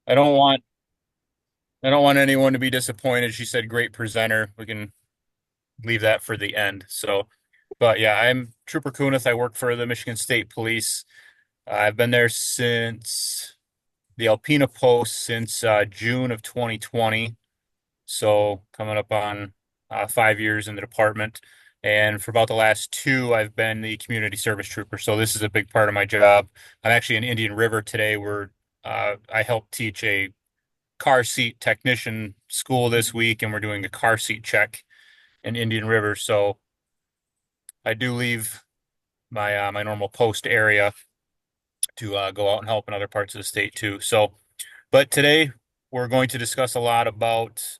I don't want I don't want anyone to be disappointed. She said great presenter. We can leave that for the end. So, but yeah, I'm Trooper Kunith. I work for the Michigan State Police. I've been there since the Alpena Post since June of 2020. So coming up on 5 years in the department. And for about the last two, I've been the community service trooper. So this is a big part of my job. I'm actually in Indian River today where I help teach a car seat technician school this week, and we're doing a car seat check in Indian River. So I do leave my normal post area to go out and help in other parts of the state too. So, but today we're going to discuss a lot about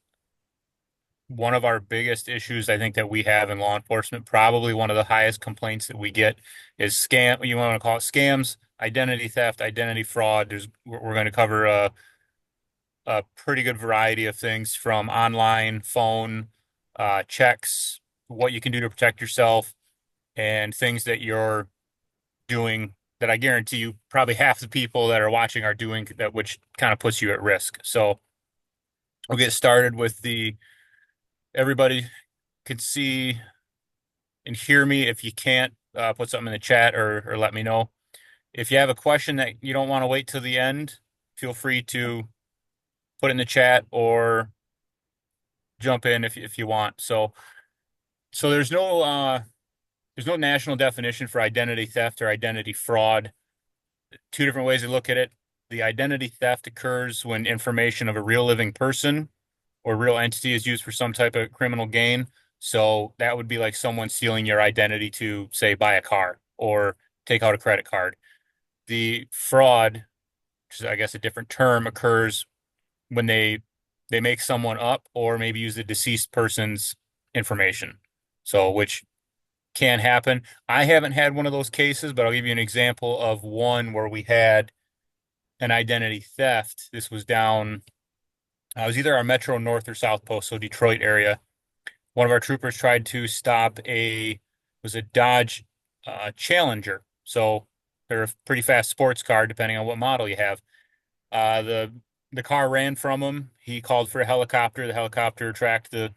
one of our biggest issues I think that we have in law enforcement. Probably one of the highest complaints that we get is scam. You want to call it scams, identity theft, identity fraud. We're going to cover a pretty good variety of things from online, phone, checks, what you can do to protect yourself, and things that you're doing that I guarantee you probably half the people that are watching are doing that, which kind of puts you at risk. So we'll get started with the everybody can see and hear me. If you can't, put something in the chat or let me know. If you have a question that you don't want to wait till the end, feel free to put it in the chat or jump in if you want. So there's no national definition for identity theft or identity fraud. Two different ways to look at it. The identity theft occurs when information of a real living person or real entity is used for some type of criminal gain. So that would be like someone stealing your identity to, say, buy a car or take out a credit card. The fraud, which is I guess a different term, occurs when they make someone up or maybe use the deceased person's information. So which can happen. I haven't had one of those cases, but I'll give you an example of one where we had an identity theft. This was down, it was either our Metro North or South Post, so Detroit area. One of our troopers tried to stop was a Dodge Challenger. So they're a pretty fast sports car, depending on what model you have. Uh, the the car ran from him. He called for a helicopter. The helicopter tracked the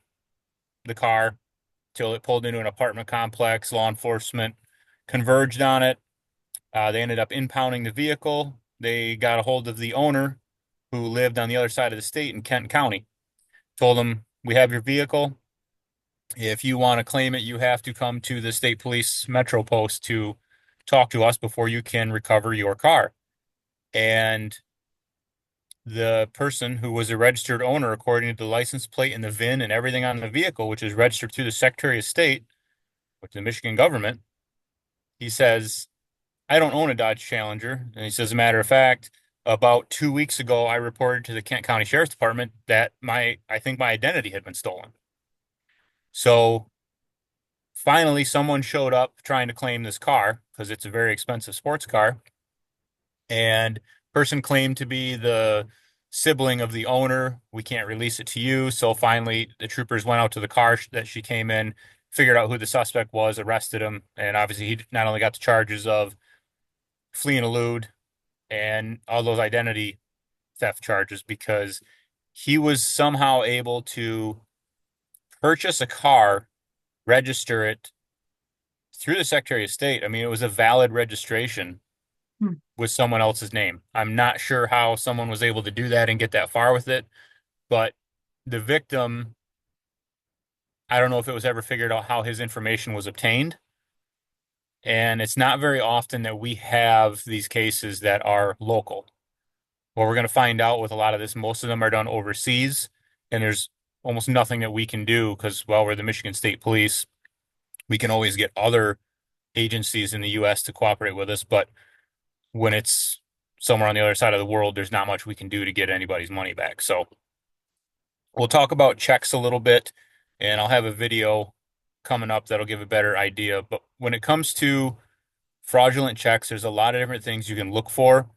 car till it pulled into an apartment complex. Law enforcement converged on it. They ended up impounding the vehicle. They got a hold of the owner who lived on the other side of the state in Kent County. Told him, we have your vehicle. If you want to claim it, you have to come to the state police metro post to talk to us before you can recover your car. And the person who was a registered owner, according to the license plate and the VIN and everything on the vehicle, which is registered to the Secretary of State, which is the Michigan government, he says, I don't own a Dodge Challenger. And he says, as a matter of fact, about 2 weeks ago, I reported to the Kent County Sheriff's Department that I think my identity had been stolen. So finally, someone showed up trying to claim this car because it's a very expensive sports car. And person claimed to be the sibling of the owner. We can't release it to you. So finally, the troopers went out to the car that she came in, figured out who the suspect was, arrested him, and obviously he not only got the charges of flee and elude and all those identity theft charges because he was somehow able to purchase a car, register it through the Secretary of State. I mean, it was a valid registration Hmm. with someone else's name. I'm not sure how someone was able to do that and get that far with it, but the victim, I don't know if it was ever figured out how his information was obtained. And it's not very often that we have these cases that are local. What we're going to find out with a lot of this, most of them are done overseas, and there's almost nothing that we can do because, well, we're the Michigan State Police. We can always get other agencies in the U.S. to cooperate with us, but when it's somewhere on the other side of the world, there's not much we can do to get anybody's money back. So we'll talk about checks a little bit, and I'll have a video coming up that'll give a better idea. But when it comes to fraudulent checks, there's a lot of different things you can look for.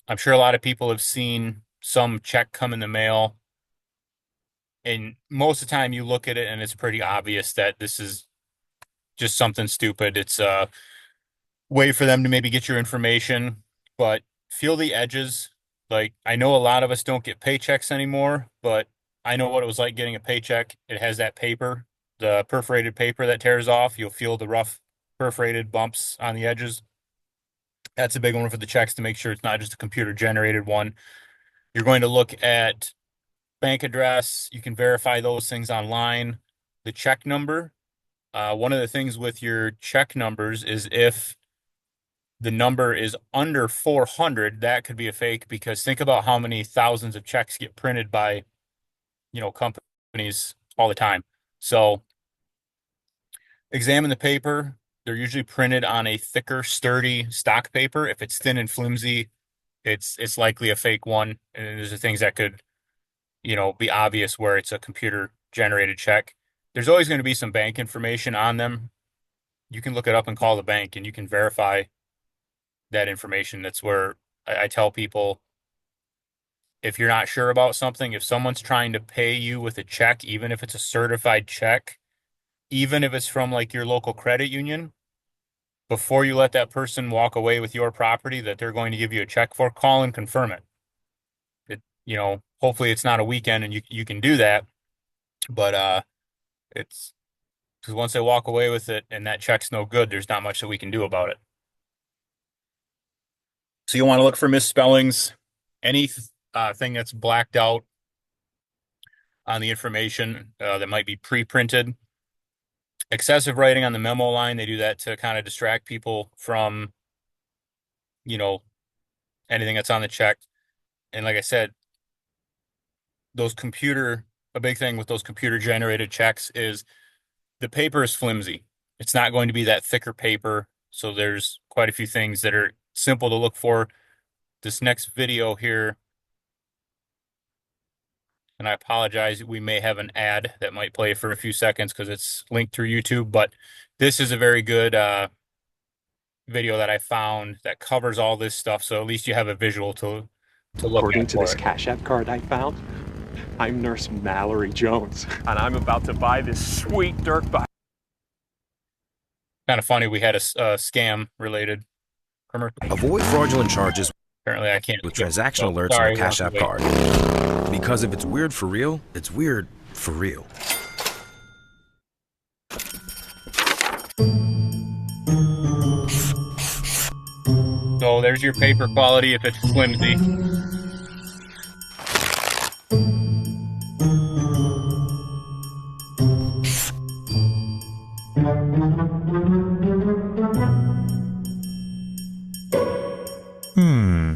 I'm sure a lot of people have seen some check come in the mail, and most of the time you look at it and it's pretty obvious that this is just something stupid. It's a way for them to maybe get your information, but feel the edges. Like, I know a lot of us don't get paychecks anymore, but I know what it was like getting a paycheck. It has that paper, the perforated paper that tears off. You'll feel the rough perforated bumps on the edges. That's a big one for the checks to make sure it's not just a computer generated one. You're going to look at bank address. You can verify those things online. The check number. One of the things with your check numbers is if the number is under 400, that could be a fake because think about how many thousands of checks get printed by, companies all the time. So examine the paper. They're usually printed on a thicker, sturdy stock paper. If it's thin and flimsy, it's likely a fake one. And there's the things that could, be obvious where it's a computer generated check. There's always going to be some bank information on them. You can look it up and call the bank and you can verify that information. That's where I tell people if you're not sure about something, if someone's trying to pay you with a check, even if it's a certified check, even if it's from like your local credit union, before you let that person walk away with your property that they're going to give you a check for, call and confirm it. Hopefully it's not a weekend and you can do that, but it's because once they walk away with it and that check's no good, there's not much that we can do about it. So you want to look for misspellings, any thing that's blacked out on the information that might be pre-printed. Excessive writing on the memo line, they do that to kind of distract people from, you know, anything that's on the check. And like I said, a big thing with those computer generated checks is the paper is flimsy. It's not going to be that thicker paper. So there's quite a few things that are simple to look for. This next video here, and I apologize, we may have an ad that might play for a few seconds because it's linked through YouTube, but this is a very good video that I found that covers all this stuff. So at least you have a visual to look According at to for this it. Cash App card I found, I'm Nurse Mallory Jones, and I'm about to buy this sweet dirt bike. Kind of funny, we had a scam related commercial. Avoid fraudulent charges Apparently, I can't with skip. transactional So, alerts on a sorry, we'll have Cash to App wait. card. Because if it's weird for real, it's weird for real. So there's your paper quality if it's flimsy. Hmm.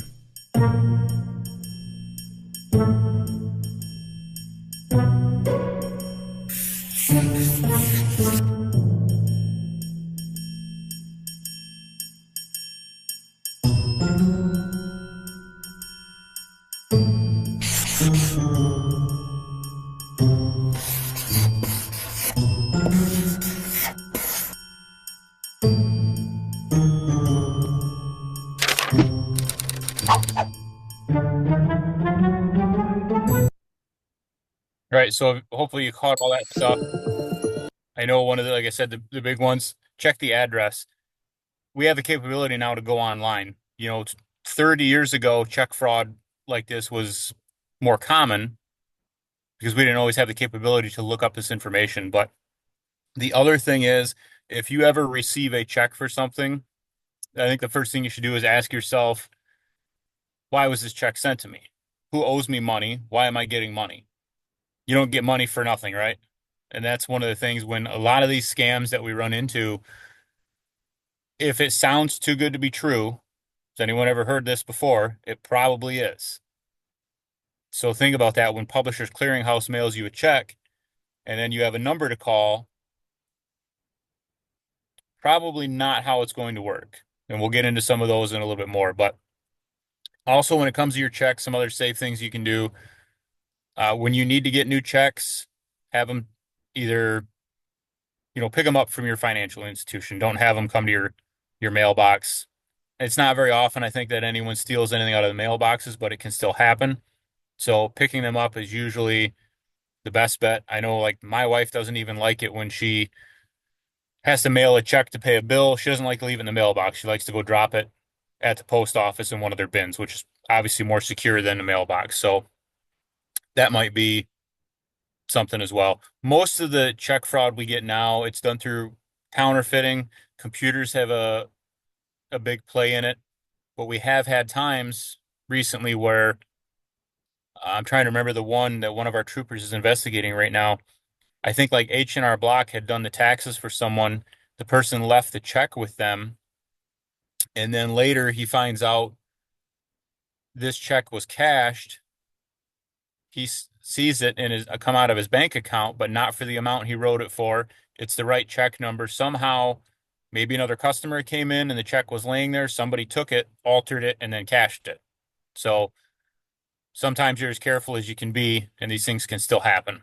Right. So hopefully you caught all that stuff. I know one of the, like I said, the big ones, check the address. We have the capability now to go online. 30 years ago, check fraud like this was more common because we didn't always have the capability to look up this information. But the other thing is, if you ever receive a check for something, I think the first thing you should do is ask yourself, why was this check sent to me? Who owes me money? Why am I getting money? You don't get money for nothing, right? And that's one of the things when a lot of these scams that we run into, if it sounds too good to be true, has anyone ever heard this before? It probably is. So think about that when Publishers Clearinghouse mails you a check and then you have a number to call, probably not how it's going to work. And we'll get into some of those in a little bit more. But also, when it comes to your checks, some other safe things you can do. When you need to get new checks, have them either, pick them up from your financial institution. Don't have them come to your mailbox. It's not very often, I think, that anyone steals anything out of the mailboxes, but it can still happen. So picking them up is usually the best bet. I know, like, my wife doesn't even like it when she has to mail a check to pay a bill. She doesn't like to leave it in the mailbox. She likes to go drop it at the post office in one of their bins, which is obviously more secure than the mailbox. So that might be something as well. Most of the check fraud we get now, it's done through counterfeiting. Computers have a big play in it, but we have had times recently where I'm trying to remember the one that one of our troopers is investigating right now. I think like H&R Block had done the taxes for someone. The person left the check with them, and then later he finds out this check was cashed. He sees it in his come out of his bank account, but not for the amount he wrote it for. It's the right check number. Somehow, maybe another customer came in and the check was laying there. Somebody took it, altered it, and then cashed it. So sometimes you're as careful as you can be, and these things can still happen.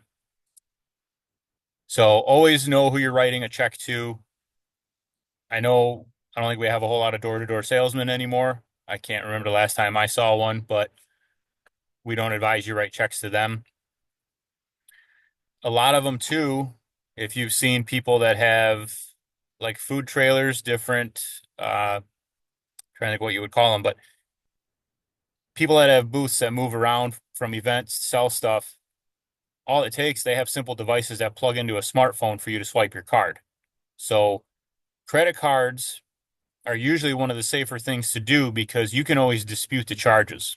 So always know who you're writing a check to. I know I don't think we have a whole lot of door-to-door salesmen anymore. I can't remember the last time I saw one, but we don't advise you write checks to them. A lot of them too, if you've seen people that have like food trailers, different trying to think what you would call them, but people that have booths that move around from events, sell stuff, all it takes, they have simple devices that plug into a smartphone for you to swipe your card. So credit cards are usually one of the safer things to do because you can always dispute the charges.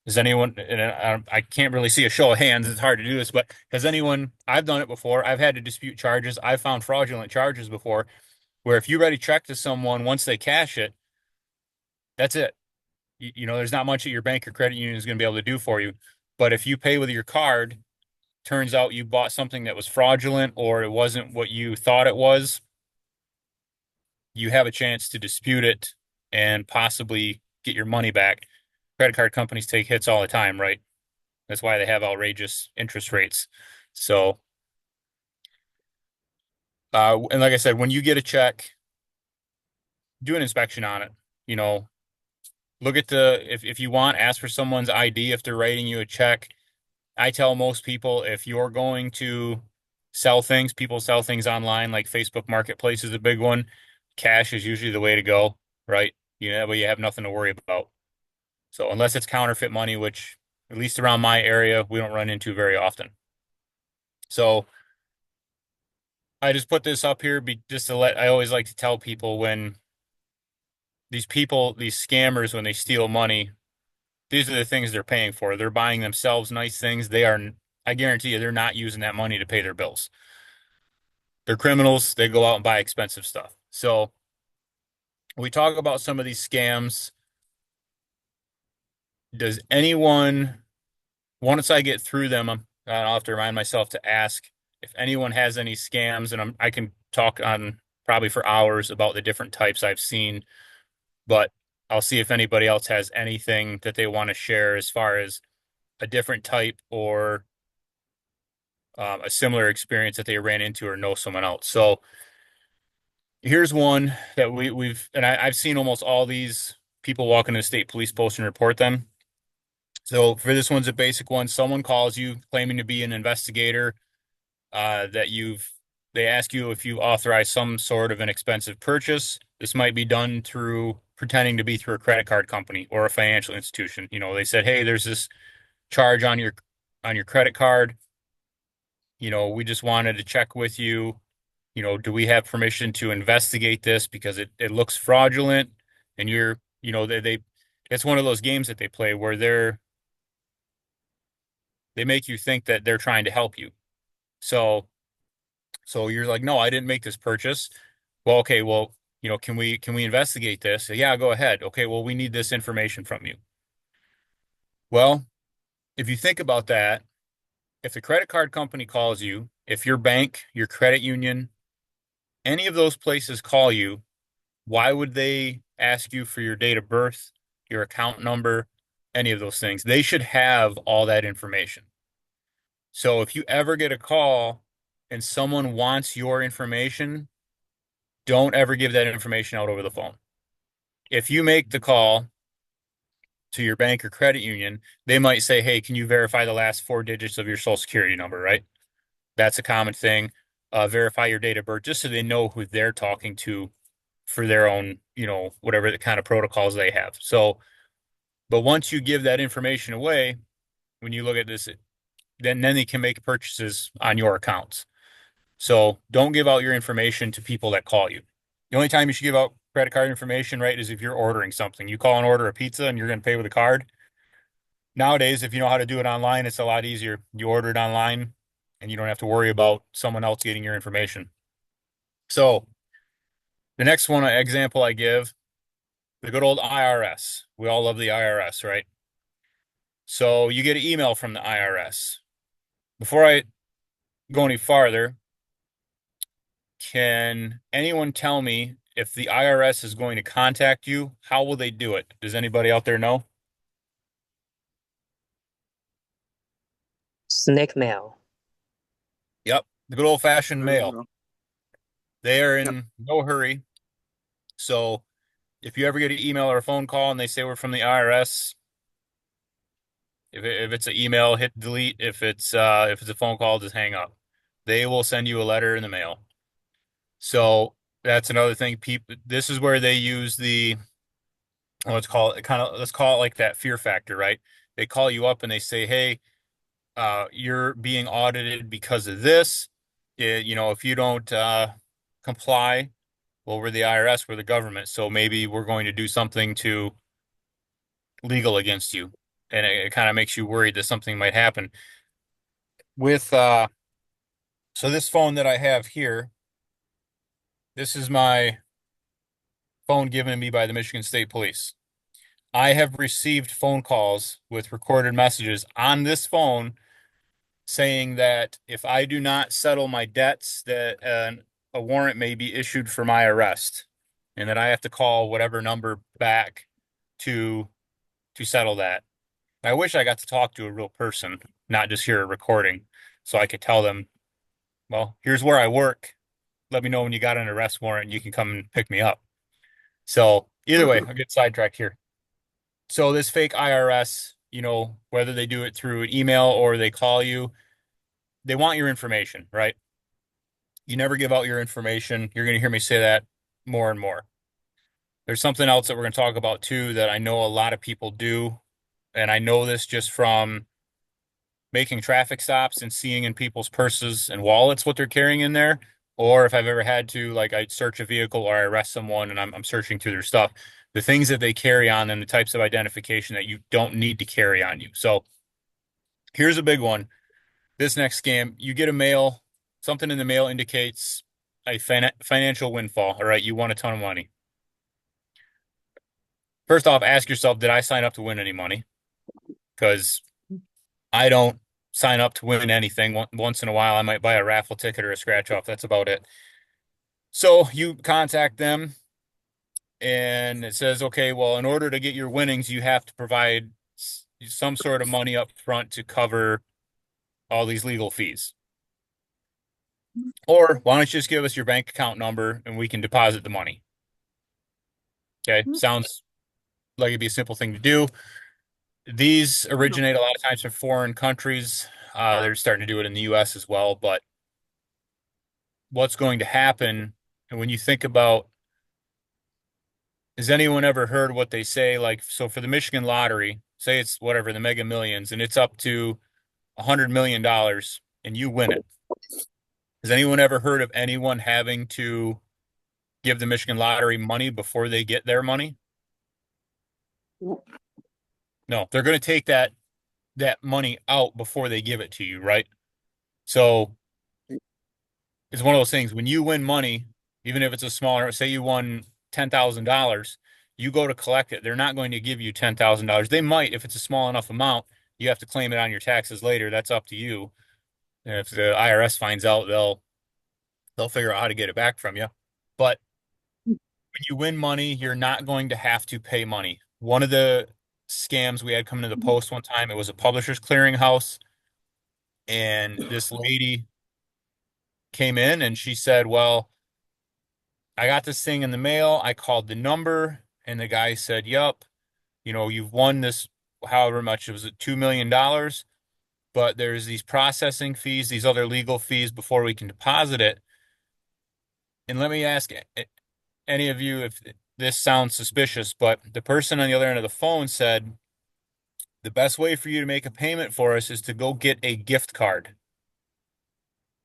Does anyone, and I can't really see a show of hands, it's hard to do this, but has anyone, I've done it before, I've had to dispute charges, I've found fraudulent charges before, where if you write a check to someone, once they cash it, that's it. You know, there's not much that your bank or credit union is going to be able to do for you. But if you pay with your card, turns out you bought something that was fraudulent or it wasn't what you thought it was, you have a chance to dispute it and possibly get your money back. Credit card companies take hits all the time, right? That's why they have outrageous interest rates. So, and like I said, when you get a check, do an inspection on it. You know, look at if you want, ask for someone's ID if they're writing you a check. I tell most people if you're going to sell things, people sell things online, like Facebook Marketplace is a big one. Cash is usually the way to go, right? You know, that way you have nothing to worry about. So unless it's counterfeit money, which at least around my area, we don't run into very often. So I just put this up here just to I always like to tell people when these people, these scammers, when they steal money, these are the things they're paying for. They're buying themselves nice things. I guarantee you, they're not using that money to pay their bills. They're criminals. They go out and buy expensive stuff. So we talk about some of these scams. Does anyone, once I get through them, I'll have to remind myself to ask if anyone has any scams, and I can talk on probably for hours about the different types I've seen, but I'll see if anybody else has anything that they want to share as far as a different type or a similar experience that they ran into or know someone else. So here's one that I've seen almost all these people walk into the state police post and report them. So for this one's a basic one. Someone calls you claiming to be an investigator, that they ask you if you authorize some sort of an expensive purchase. This might be done through pretending to be through a credit card company or a financial institution. You know, they said, "Hey, there's this charge on your credit card. You know, we just wanted to check with you. You know, do we have permission to investigate this because it looks fraudulent?" And you know, it's one of those games that they play where they make you think that they're trying to help you. So you're like, "No, I didn't make this purchase." Well, okay, well, you know, can we investigate this? Yeah, go ahead. Okay, well, we need this information from you. Well, if you think about that, if the credit card company calls you, if your bank, your credit union, any of those places call you, why would they ask you for your date of birth, your account number, any of those things? They should have all that information. So if you ever get a call and someone wants your information, don't ever give that information out over the phone. If you make the call to your bank or credit union, they might say, "Hey, can you verify the last four digits of your social security number?" Right? That's a common thing. Verify your date of birth just so they know who they're talking to for their own, you know, whatever the kind of protocols they have. So But once you give that information away, when you look at this, then they can make purchases on your accounts. So don't give out your information to people that call you. The only time you should give out credit card information, right, is if you're ordering something. You call and order a pizza and you're going to pay with a card. Nowadays, if you know how to do it online, it's a lot easier. You order it online and you don't have to worry about someone else getting your information. So the next one example I give, the good old IRS. We all love the IRS, right? So you get an email from the IRS. Before I go any farther, can anyone tell me if the IRS is going to contact you? How will they do it? Does anybody out there know? Snake mail. Yep, the good old-fashioned There we mail. go. They are Yep. in no hurry. So if you ever get an email or a phone call and they say we're from the IRS, if it's an email, hit delete. If it's a phone call, just hang up. They will send you a letter in the mail. So that's another thing. People, this is where they use the let's call it like that fear factor, right? They call you up and they say, "Hey, you're being audited because of this. If you don't comply, well, we're the IRS, we're the government, so maybe we're going to do something to legal against you." And it kind of makes you worried that something might happen. With so this phone that I have here, this is my phone given to me by the Michigan State Police. I have received phone calls with recorded messages on this phone saying that if I do not settle my debts, that a warrant may be issued for my arrest, and that I have to call whatever number back to settle that. I wish I got to talk to a real person, not just hear a recording, so I could tell them, well, here's where I work. Let me know when you got an arrest warrant and you can come and pick me up. So either way, I'll get sidetracked here. So this fake IRS, whether they do it through an email or they call you, they want your information, right? You never give out your information. You're going to hear me say that more and more. There's something else that we're going to talk about too that I know a lot of people do, and I know this just from making traffic stops and seeing in people's purses and wallets what they're carrying in there, or if I've ever had to, like, I search a vehicle or I arrest someone and I'm searching through their stuff, the things that they carry on them, the types of identification that you don't need to carry on you. So here's a big one. This next scam, you get a mail, something in the mail indicates a financial windfall. All right, you won a ton of money. First off, ask yourself, did I sign up to win any money? Because I don't sign up to win anything. Once in a while, I might buy a raffle ticket or a scratch off. That's about it. So you contact them and it says, okay, well, in order to get your winnings, you have to provide some sort of money up front to cover all these legal fees. Or why don't you just give us your bank account number and we can deposit the money? Okay, sounds like it'd be a simple thing to do. These originate a lot of times from foreign countries. They're starting to do it in the US as well. But what's going to happen, and when you think about, has anyone ever heard what they say? Like, so for the Michigan lottery, say it's whatever, the Mega Millions, and it's up to $100 million and you win it. Has anyone ever heard of anyone having to give the Michigan lottery money before they get their money? No, they're going to take that money out before they give it to you, right? So it's one of those things when you win money, even if it's a smaller, say you won $10,000, you go to collect it. They're not going to give you $10,000. They might, if it's a small enough amount, you have to claim it on your taxes later. That's up to you. And if the IRS finds out, they'll figure out how to get it back from you. But when you win money, you're not going to have to pay money. One of the scams we had coming to the post one time, it was a publisher's clearinghouse, and this lady came in and she said, well, I got this thing in the mail. I called the number and the guy said, yep, you've won this, however much, it was $2 million, but there's these processing fees, these other legal fees before we can deposit it. And let me ask any of you if this sounds suspicious, but the person on the other end of the phone said, The best way for you to make a payment for us is to go get a gift card.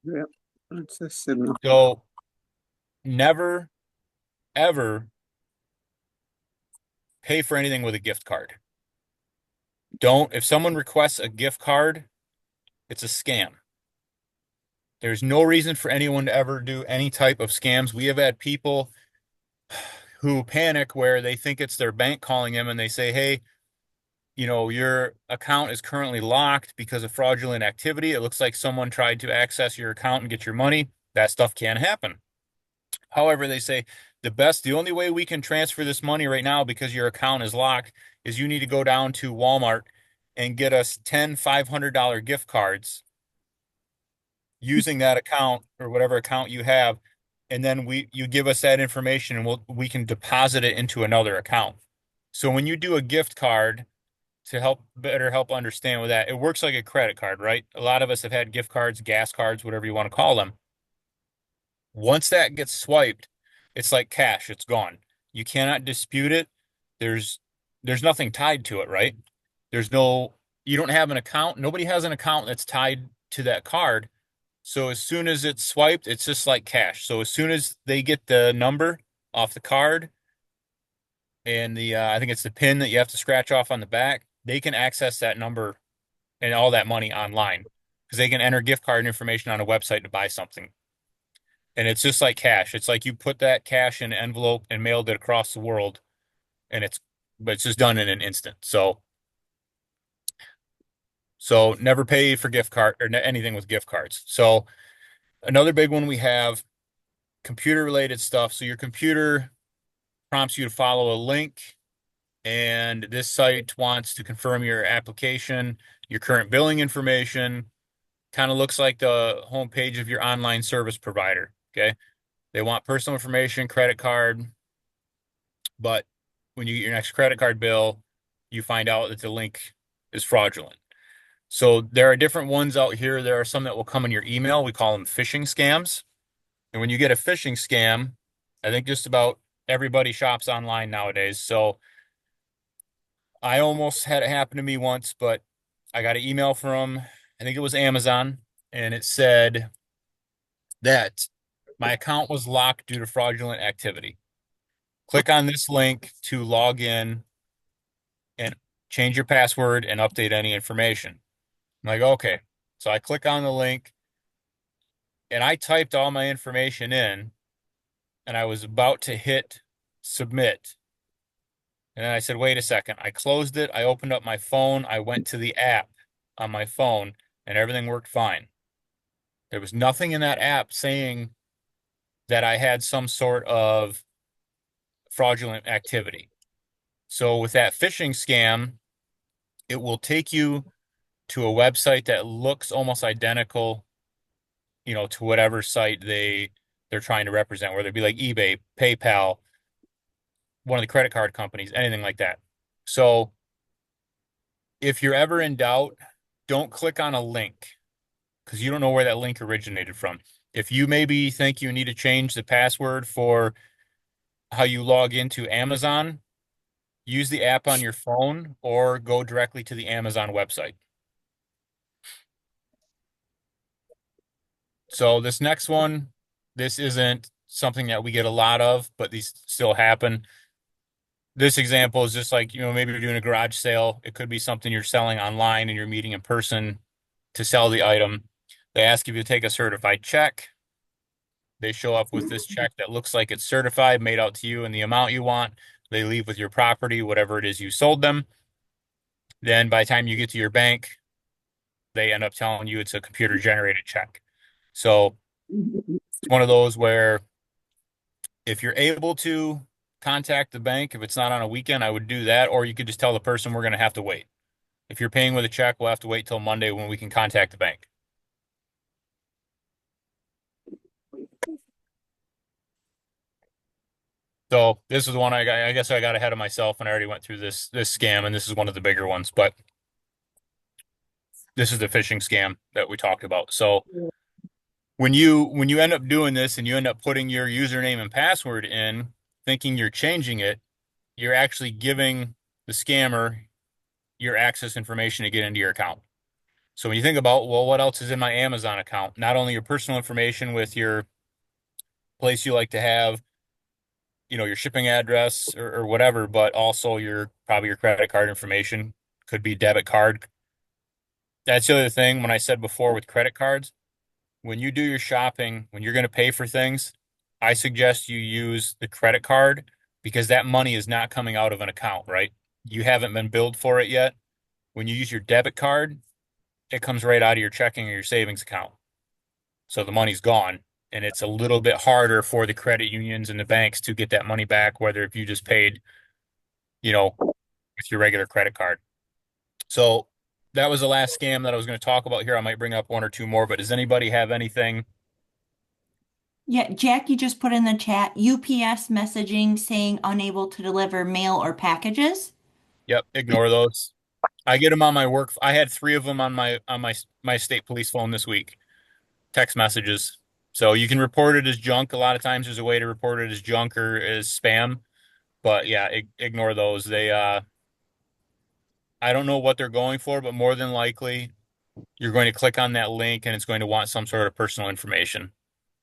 Yeah, it's a signal. So never, ever pay for anything with a gift card. Don't, if someone requests a gift card, it's a scam. There's no reason for anyone to ever do any type of scams. We have had people who panic where they think it's their bank calling them and they say, hey, your account is currently locked because of fraudulent activity. It looks like someone tried to access your account and get your money. That stuff can happen. However, they say the only way we can transfer this money right now because your account is locked is you need to go down to Walmart and get us 10 $500 gift cards using that account or whatever account you have. And then you give us that information and we can deposit it into another account. So when you do a gift card, to help understand with that, it works like a credit card, right? A lot of us have had gift cards, gas cards, whatever you want to call them. Once that gets swiped, it's like cash, it's gone. You cannot dispute it. There's there's nothing tied to it, right? There's no You don't have an account. Nobody has an account that's tied to that card. So as soon as it's swiped, it's just like cash. So as soon as they get the number off the card and I think it's the pin that you have to scratch off on the back, they can access that number and all that money online because they can enter gift card information on a website to buy something. And it's just like cash. It's like you put that cash in an envelope and mailed it across the world, and but it's just done in an instant. So never pay for gift card or anything with gift cards. So another big one we have computer related stuff. So your computer prompts you to follow a link, and this site wants to confirm your application, your current billing information. Kind of looks like the homepage of your online service provider. Okay. They want personal information, credit card, but when you get your next credit card bill, you find out that the link is fraudulent. So there are different ones out here. There are some that will come in your email. We call them phishing scams. And when you get a phishing scam, I think just about everybody shops online nowadays. So I almost had it happen to me once, but I got an email from, I think it was Amazon, and it said that my account was locked due to fraudulent activity. Click on this link to log in and change your password and update any information. I'm like, okay. So I click on the link and I typed all my information in and I was about to hit submit. And then I said, wait a second. I closed it. I opened up my phone. I went to the app on my phone and everything worked fine. There was nothing in that app saying that I had some sort of fraudulent activity. So with that phishing scam, it will take you to a website that looks almost identical, to whatever site they're trying to represent, whether it be like eBay, PayPal, one of the credit card companies, anything like that. So if you're ever in doubt, don't click on a link because you don't know where that link originated from. If you maybe think you need to change the password for how you log into Amazon, use the app on your phone or go directly to the Amazon website. So this next one, this isn't something that we get a lot of, but these still happen. This example is just like, maybe you're doing a garage sale. It could be something you're selling online and you're meeting in person to sell the item. They ask if you take a certified check. They show up with this check that looks like it's certified, made out to you in the amount you want. They leave with your property, whatever it is you sold them. Then by the time you get to your bank, they end up telling you it's a computer generated check. So it's one of those where if you're able to contact the bank, if it's not on a weekend, I would do that. Or you could just tell the person we're going to have to wait. If you're paying with a check, we'll have to wait till Monday when we can contact the bank. So this is the one I guess I got ahead of myself and I already went through this scam, and this is one of the bigger ones, but this is the phishing scam that we talked about. So when you end up doing this and you end up putting your username and password in, thinking you're changing it, you're actually giving the scammer your access information to get into your account. So when you think about, well, what else is in my Amazon account? Not only your personal information with your place you like to have, your shipping address or whatever, but also your probably your credit card information, could be debit card. That's the other thing when I said before with credit cards, when you do your shopping, when you're going to pay for things, I suggest you use the credit card because that money is not coming out of an account, right? You haven't been billed for it yet. When you use your debit card, it comes right out of your checking or your savings account. So the money's gone. And it's a little bit harder for the credit unions and the banks to get that money back, whether if you just paid, with your regular credit card. So that was the last scam that I was going to talk about here. I might bring up one or two more, but does anybody have anything? Yeah, Jackie just put in the chat UPS messaging saying unable to deliver mail or packages. Yep, ignore those. I get them on my work. I had three of them on my state police phone this week. Text messages. So you can report it as junk. A lot of times there's a way to report it as junk or as spam. But yeah, ignore those. I don't know what they're going for, but more than likely you're going to click on that link and it's going to want some sort of personal information.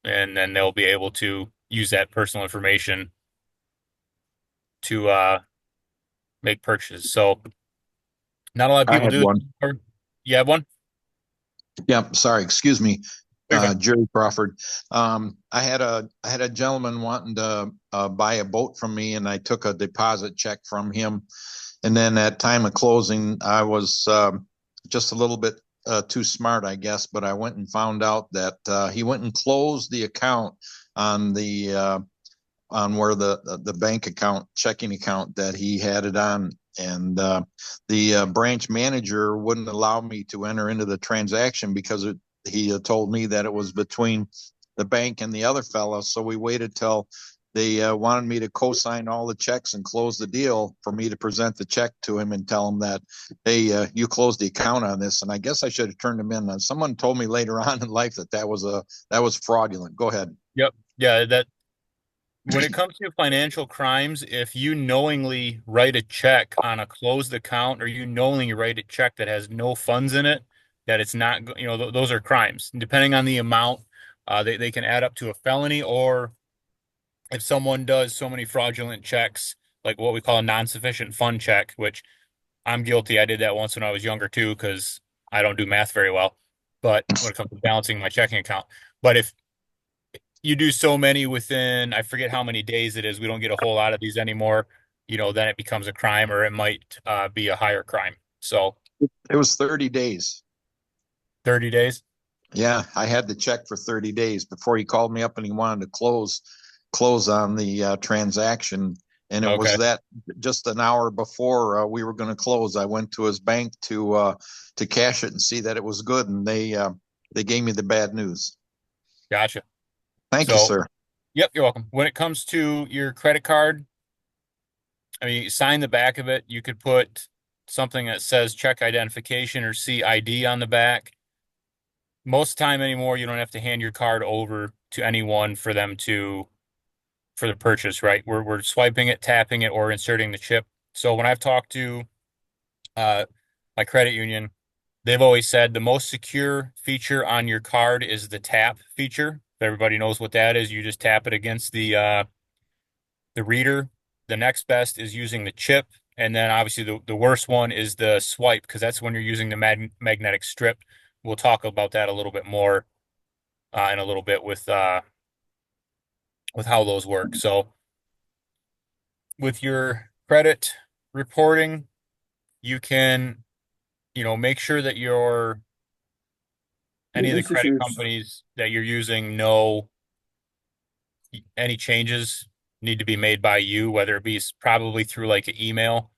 And then they'll be able to use that personal information to make purchases. So not a lot of I people had do one. it. You have one? Yeah, sorry, excuse me, Okay. Jerry Crawford. I had a gentleman wanting to buy a boat from me, and I took a deposit check from him. And then at time of closing, I was just a little bit too smart, I guess, but I went and found out that he went and closed the account on the on where the bank account, checking account that he had it on. And the branch manager wouldn't allow me to enter into the transaction because he told me that it was between the bank and the other fella. So we waited till they wanted me to co-sign all the checks and close the deal for me to present the check to him and tell him that, hey, you closed the account on this. And I guess I should have turned him in. Someone told me later on in life that was fraudulent. Go ahead. Yep. Yeah, when it comes to financial crimes, if you knowingly write a check on a closed account or you knowingly write a check that has no funds in it, that it's not, those are crimes. And depending on the amount, they can add up to a felony, or if someone does so many fraudulent checks, like what we call a non-sufficient fund check, which I'm guilty. I did that once when I was younger too, because I don't do math very well. But when it comes to balancing my checking account, but if you do so many within, I forget how many days it is. We don't get a whole lot of these anymore. Then it becomes a crime, or it might be a higher crime. So It was 30 days. 30 days. Yeah, I had the check for 30 days before he called me up and he wanted to close on the transaction. And it was Okay. that just an hour before we were going to close, I went to his bank to cash it and see that it was good, and they gave me the bad news. Gotcha. Thank you, So, sir. yep, you're welcome. When it comes to your credit card, I mean, you sign the back of it. You could put something that says check identification or CID on the back. Most time anymore, you don't have to hand your card over to anyone for the purchase, right? We're swiping it, tapping it, or inserting the chip. So when I've talked to my credit union, they've always said the most secure feature on your card is the tap feature. If everybody knows what that is, you just tap it against the reader. The next best is using the chip, and then obviously the worst one is the swipe, because that's when you're using the magnetic strip. We'll talk about that a little bit more in a little bit with how those work. So with your credit reporting, you can, make sure that any of the This is credit your, companies that you're using know any changes need to be made by you, whether it be probably through like an email,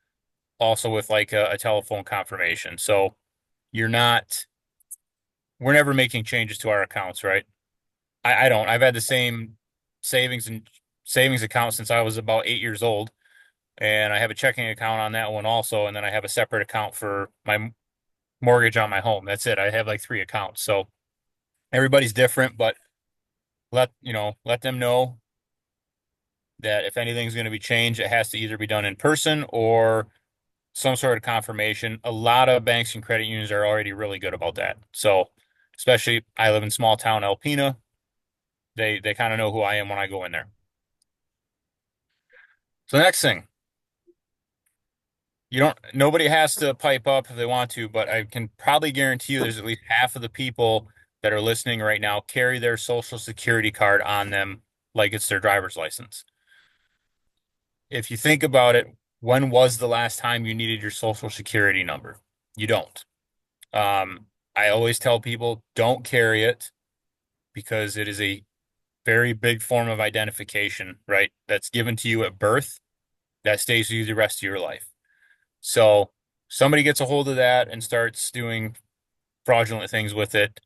also with like a telephone confirmation. So you're not, we're never making changes to our accounts, right? I don't. I've had the same savings and savings account since I was about 8 years old. And I have a checking account on that one also. And then I have a separate account for my mortgage on my home. That's it. I have like three accounts. So everybody's different, but let them know that if anything's going to be changed, it has to either be done in person or some sort of confirmation. A lot of banks and credit unions are already really good about that. So, especially I live in small town Alpena, they kind of know who I am when I go in there. So the next thing, nobody has to pipe up if they want to, but I can probably guarantee you there's at least half of the people that are listening right now carry their social security card on them like it's their driver's license. If you think about it, when was the last time you needed your social security number? You don't. I always tell people don't carry it because it is a very big form of identification, right? That's given to you at birth, that stays with you the rest of your life. So somebody gets a hold of that and starts doing fraudulent things with it.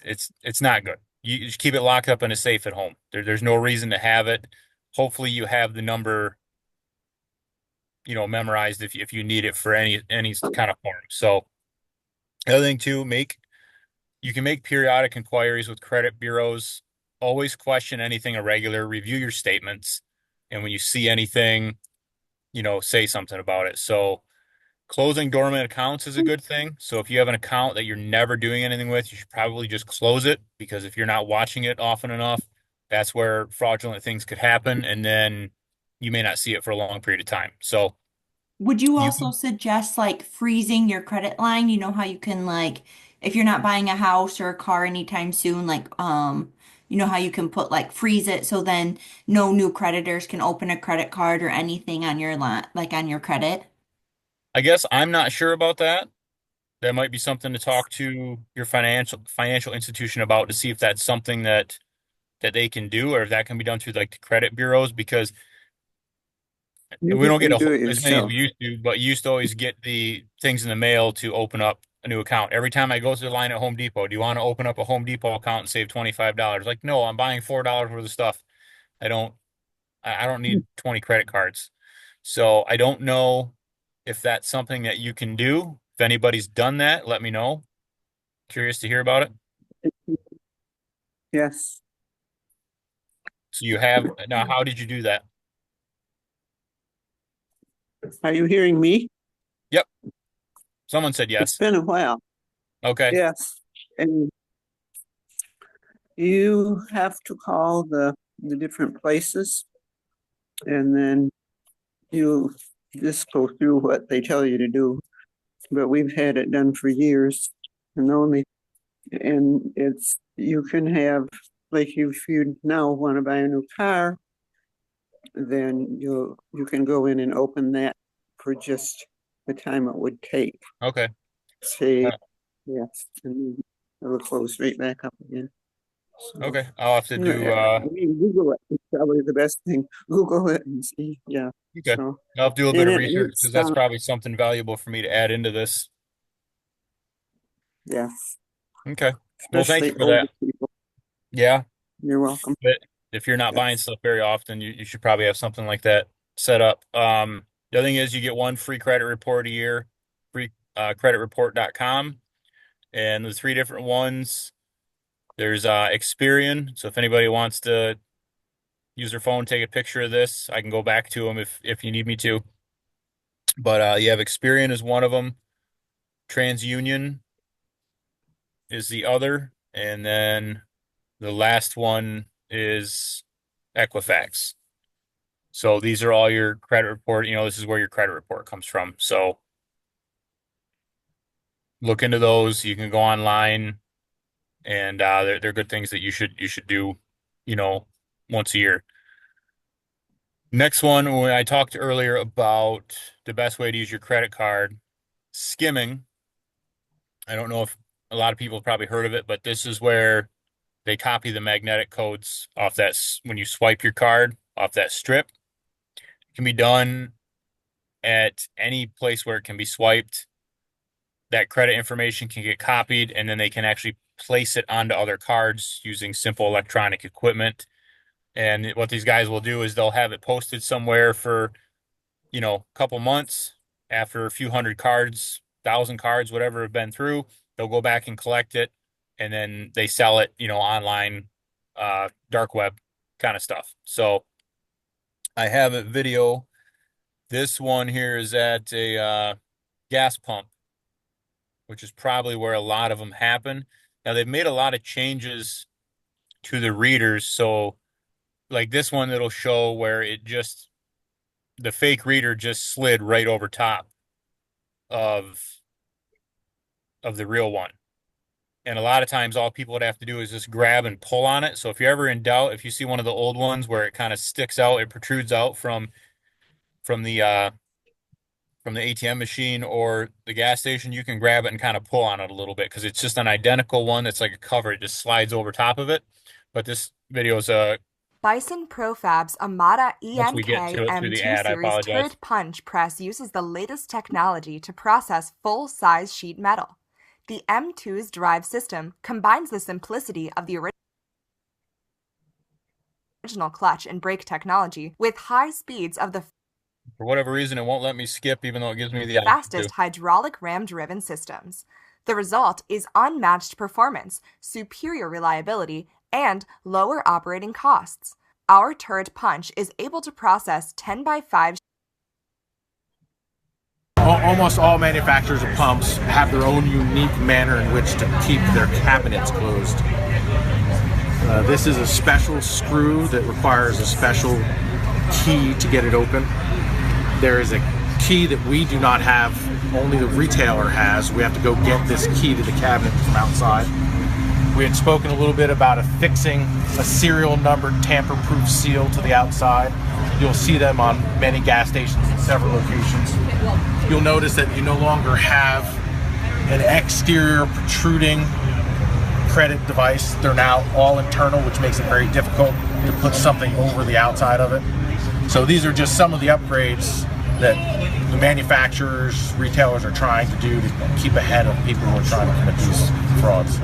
It's not good. You just keep it locked up in a safe at home. There's no reason to have it. Hopefully you have the number, memorized if you need it for any kind of form. So the other thing too, you can make periodic inquiries with credit bureaus. Always question anything irregular, review your statements, and when you see anything, say something about it. So closing dormant accounts is a good thing. So if you have an account that you're never doing anything with, you should probably just close it because if you're not watching it often enough, that's where fraudulent things could happen, and then you may not see it for a long period of time. So Would you you also can, suggest like freezing your credit line? You know how you can like if you're not buying a house or a car anytime soon, like you know how you can put like freeze it so then no new creditors can open a credit card or anything on your line, like on your credit? I guess I'm not sure about that. That might be something to talk to your financial institution about to see if that's something that they can do or if that can be done through like the credit bureaus because You we don't get can do it as many as yourself. we used to, but you used to always get the things in the mail to open up a new account. Every time I go to the line at Home Depot, do you want to open up a Home Depot account and save $25? Like, no, I'm buying $4 worth of stuff. I don't I don't need 20 credit cards. So I don't know if that's something that you can do. If anybody's done that, let me know. Curious to hear about it. Yes. So you have now, how did you do that? Are you hearing me? Yep. Someone said It's yes. been a while. Okay. Yes. And you have to call the different places and then you just go through what they tell you to do. But we've had it done for years and it's you can have like if you now want to buy a new car, then you can go in and open that for just the time it would take. Okay. Say Uh, yes, and then it'll close right back up again. So Okay. I'll have to do I mean, Google it. It's probably the best thing. Google it and see. Yeah. okay. So I'll have to do a bit and of it research it's because that's probably something valuable for me to add into this. yeah, Okay. Well, thank you especially for older that. people. Yeah. You're welcome. But if you're not buying Yes. stuff very often, you should probably have something like that set up. The other thing is you get one free credit report a year, free creditreport.com. And the three different ones, there's Experian. So if anybody wants to use their phone, take a picture of this, I can go back to them if you need me to. But you have Experian is one of them. TransUnion is the other. And then the last one is Equifax. So these are all your credit report. This is where your credit report comes from. So look into those. You can go online, and they're good things that you should do, you know, once a year. Next one, when I talked earlier about the best way to use your credit card, skimming. I don't know if a lot of people have probably heard of it, but this is where they copy the magnetic codes off when you swipe your card off that strip. It can be done at any place where it can be swiped. That credit information can get copied and then they can actually place it onto other cards using simple electronic equipment. And what these guys will do is they'll have it posted somewhere for, a couple months after a few hundred cards, thousand cards, whatever have been through, they'll go back and collect it and then they sell it, online, dark web kind of stuff. So I have a video This one here is at a gas pump, which is probably where a lot of them happen. Now they've made a lot of changes to the readers, so like this one, it'll show where the fake reader just slid right over top of the real one. And a lot of times, all people would have to do is just grab and pull on it. So if you're ever in doubt, if you see one of the old ones where it kind of sticks out, it protrudes out from the uh, from the ATM machine or the gas station, you can grab it and kind of pull on it a little bit because it's just an identical one that's like a cover. It just slides over top of it. But this video is Bison Profab's Amada once we get to it through the ENK ad, I M2 Series apologize. turret punch press uses the latest technology to process full-size sheet metal. The M2's drive system combines the simplicity of the original clutch and brake technology with high speeds of the For whatever reason, it won't let me skip, even though it gives me the fastest hydraulic ram-driven systems. The result is unmatched performance, superior reliability, and lower operating costs. Our turret punch is able to process 10 by 5 Almost all manufacturers of pumps have their own unique manner in which to keep their cabinets closed. This is a special screw that requires a special key to get it open. There is a key that we do not have, only the retailer has. We have to go get this key to the cabinet from outside. We had spoken a little bit about affixing a serial numbered tamper-proof seal to the outside. You'll see them on many gas stations in several locations. You'll notice that you no longer have an exterior protruding credit device. They're now all internal, which makes it very difficult to put something over the outside of it. So these are just some of the upgrades that the manufacturers, retailers are trying to do to keep ahead of people who are trying to commit these frauds.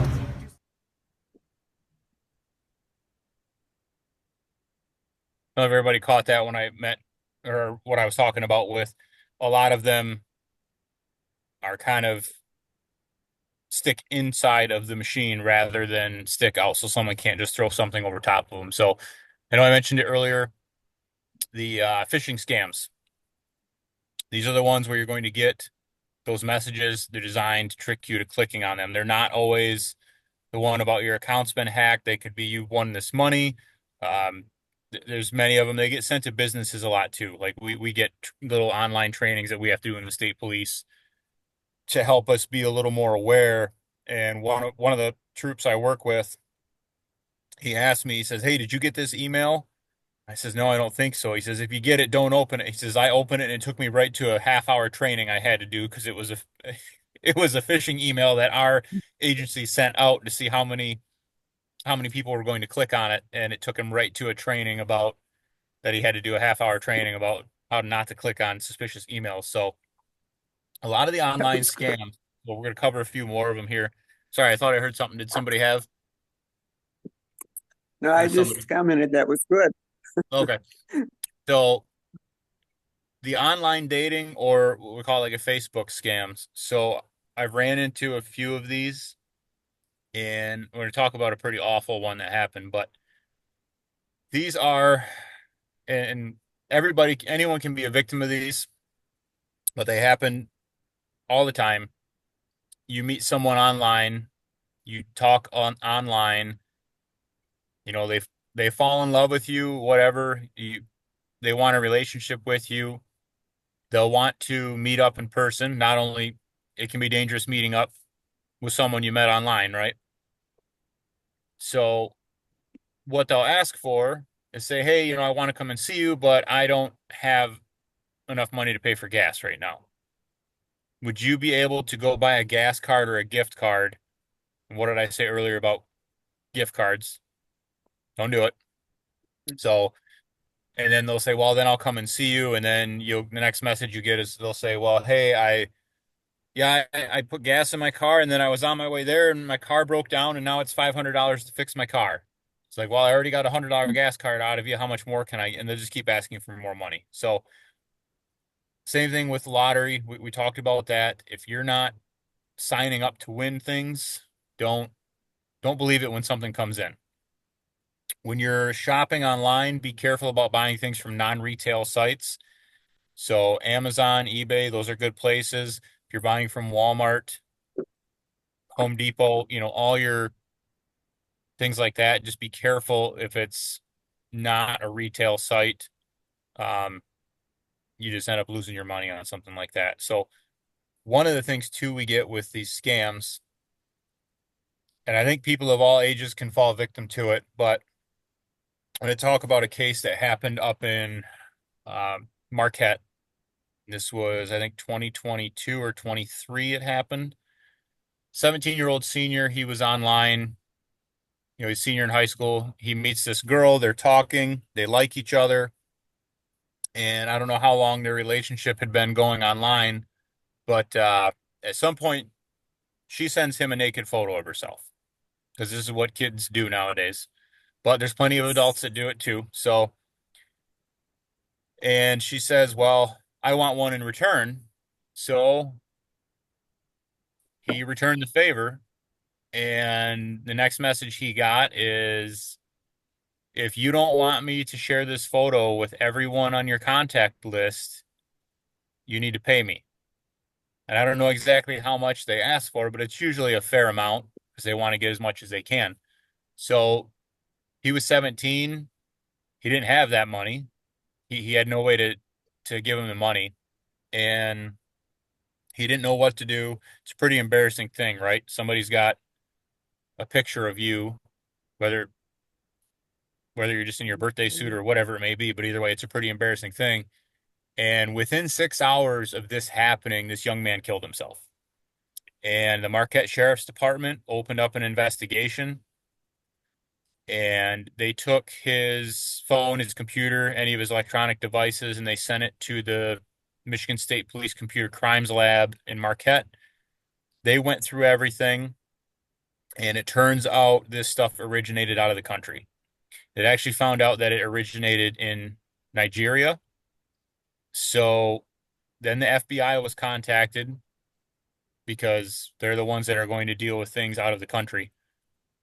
I don't know if everybody caught that when I met or what I was talking about with a lot of them are kind of stick inside of the machine rather than stick out so someone can't just throw something over top of them. So I know I mentioned it earlier, the phishing scams. These are the ones where you're going to get those messages. They're designed to trick you to clicking on them. They're not always the one about your account's been hacked. They could be you won this money. There's many of them. They get sent to businesses a lot too. Like we get little online trainings that we have to do in the state police to help us be a little more aware. And one of the troops I work with, he asked me, he says, "Hey, did you get this email?" I says, "No, I don't think so." He says, "If you get it, don't open it." He says, "I opened it and it took me right to a half-hour training I had to do because it was a it was a phishing email that our agency sent out to see how many people were going to click on it, and it took him right to a training about that he had to do a half-hour training about how not to click on suspicious emails. So a lot of the online scams, well, we're going to cover a few more of them here. Sorry, I thought I heard something. Did somebody have? No, I Somebody. just commented that was good. Okay. So the online dating or what we call like a Facebook scams. So I've ran into a few of these and we're going to talk about a pretty awful one that happened, but these are, and anyone can be a victim of these, but they happen all the time. You meet someone online, you talk online, they fall in love with you, whatever, they want a relationship with you. They'll want to meet up in person. Not only it can be dangerous meeting up with someone you met online, right? So what they'll ask for is say, "Hey, I want to come and see you, but I don't have enough money to pay for gas right now. Would you be able to go buy a gas card or a gift card?" And what did I say earlier about gift cards? Don't do it. So, and then they'll say, "Well, then I'll come and see you." And then the next message you get is they'll say, "Well, hey, I put gas in my car and then I was on my way there and my car broke down and now it's $500 to fix my car." It's like, "Well, I already got $100 gas card out of you. How much more can I?" And they'll just keep asking for more money. So same thing with lottery. We talked about that. If you're not signing up to win things, don't believe it when something comes in. When you're shopping online, be careful about buying things from non-retail sites. So Amazon, eBay, those are good places. If you're buying from Walmart, Home Depot, all your things like that, just be careful if it's not a retail site. Um, you just end up losing your money on something like that. So one of the things too we get with these scams, and I think people of all ages can fall victim to it, but I'm going to talk about a case that happened up in Marquette. This was, I think, 2022 or 23 it happened. 17-year-old senior, he was online. He's senior in high school. He meets this girl, they're talking, they like each other. And I don't know how long their relationship had been going online, but at some point, she sends him a naked photo of herself because this is what kids do nowadays. But there's plenty of adults that do it too. So, and she says, well, I want one in return. So he returned the favor. And the next message he got is, if you don't want me to share this photo with everyone on your contact list, you need to pay me. And I don't know exactly how much they ask for, but it's usually a fair amount because they want to get as much as they can. So he was 17. He didn't have that money. He had no way to give him the money. And he didn't know what to do. It's a pretty embarrassing thing, right? Somebody's got a picture of you, whether you're just in your birthday suit or whatever it may be, but either way, it's a pretty embarrassing thing. And within 6 hours of this happening, this young man killed himself. And the Marquette Sheriff's Department opened up an investigation, and they took his phone, his computer, any of his electronic devices, and they sent it to the Michigan State Police Computer Crimes Lab in Marquette. They went through everything, and it turns out this stuff originated out of the country. It actually found out that it originated in Nigeria. So then the FBI was contacted because they're the ones that are going to deal with things out of the country.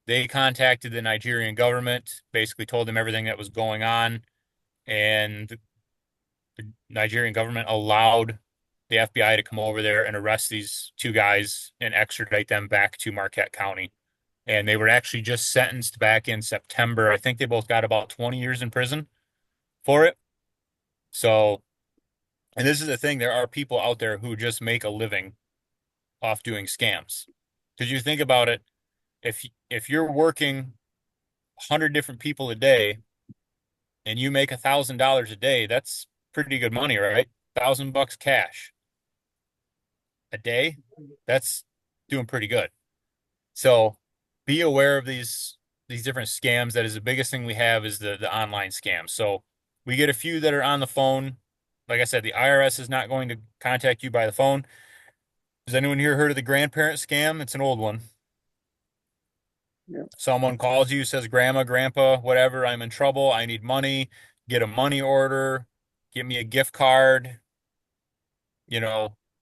They contacted the Nigerian government, basically told them everything that was going on, and the Nigerian government allowed the FBI to come over there and arrest these two guys and extradite them back to Marquette County. And they were actually just sentenced back in September. I think they both got about 20 years in prison for it. So, and this is the thing, there are people out there who just make a living off doing scams. Because you think about it, if you're working 100 different people a day and you make $1,000 a day, that's pretty good money, right? $1,000 cash a day, that's doing pretty good. So be aware of these different scams. That is the biggest thing we have is the online scams. So we get a few that are on the phone. Like I said, the IRS is not going to contact you by the phone. Has anyone here heard of the grandparent scam? It's an old one. Yeah. Someone calls you, says, Grandma, Grandpa, whatever, I'm in trouble. I need money. Get a money order. Give me a gift card.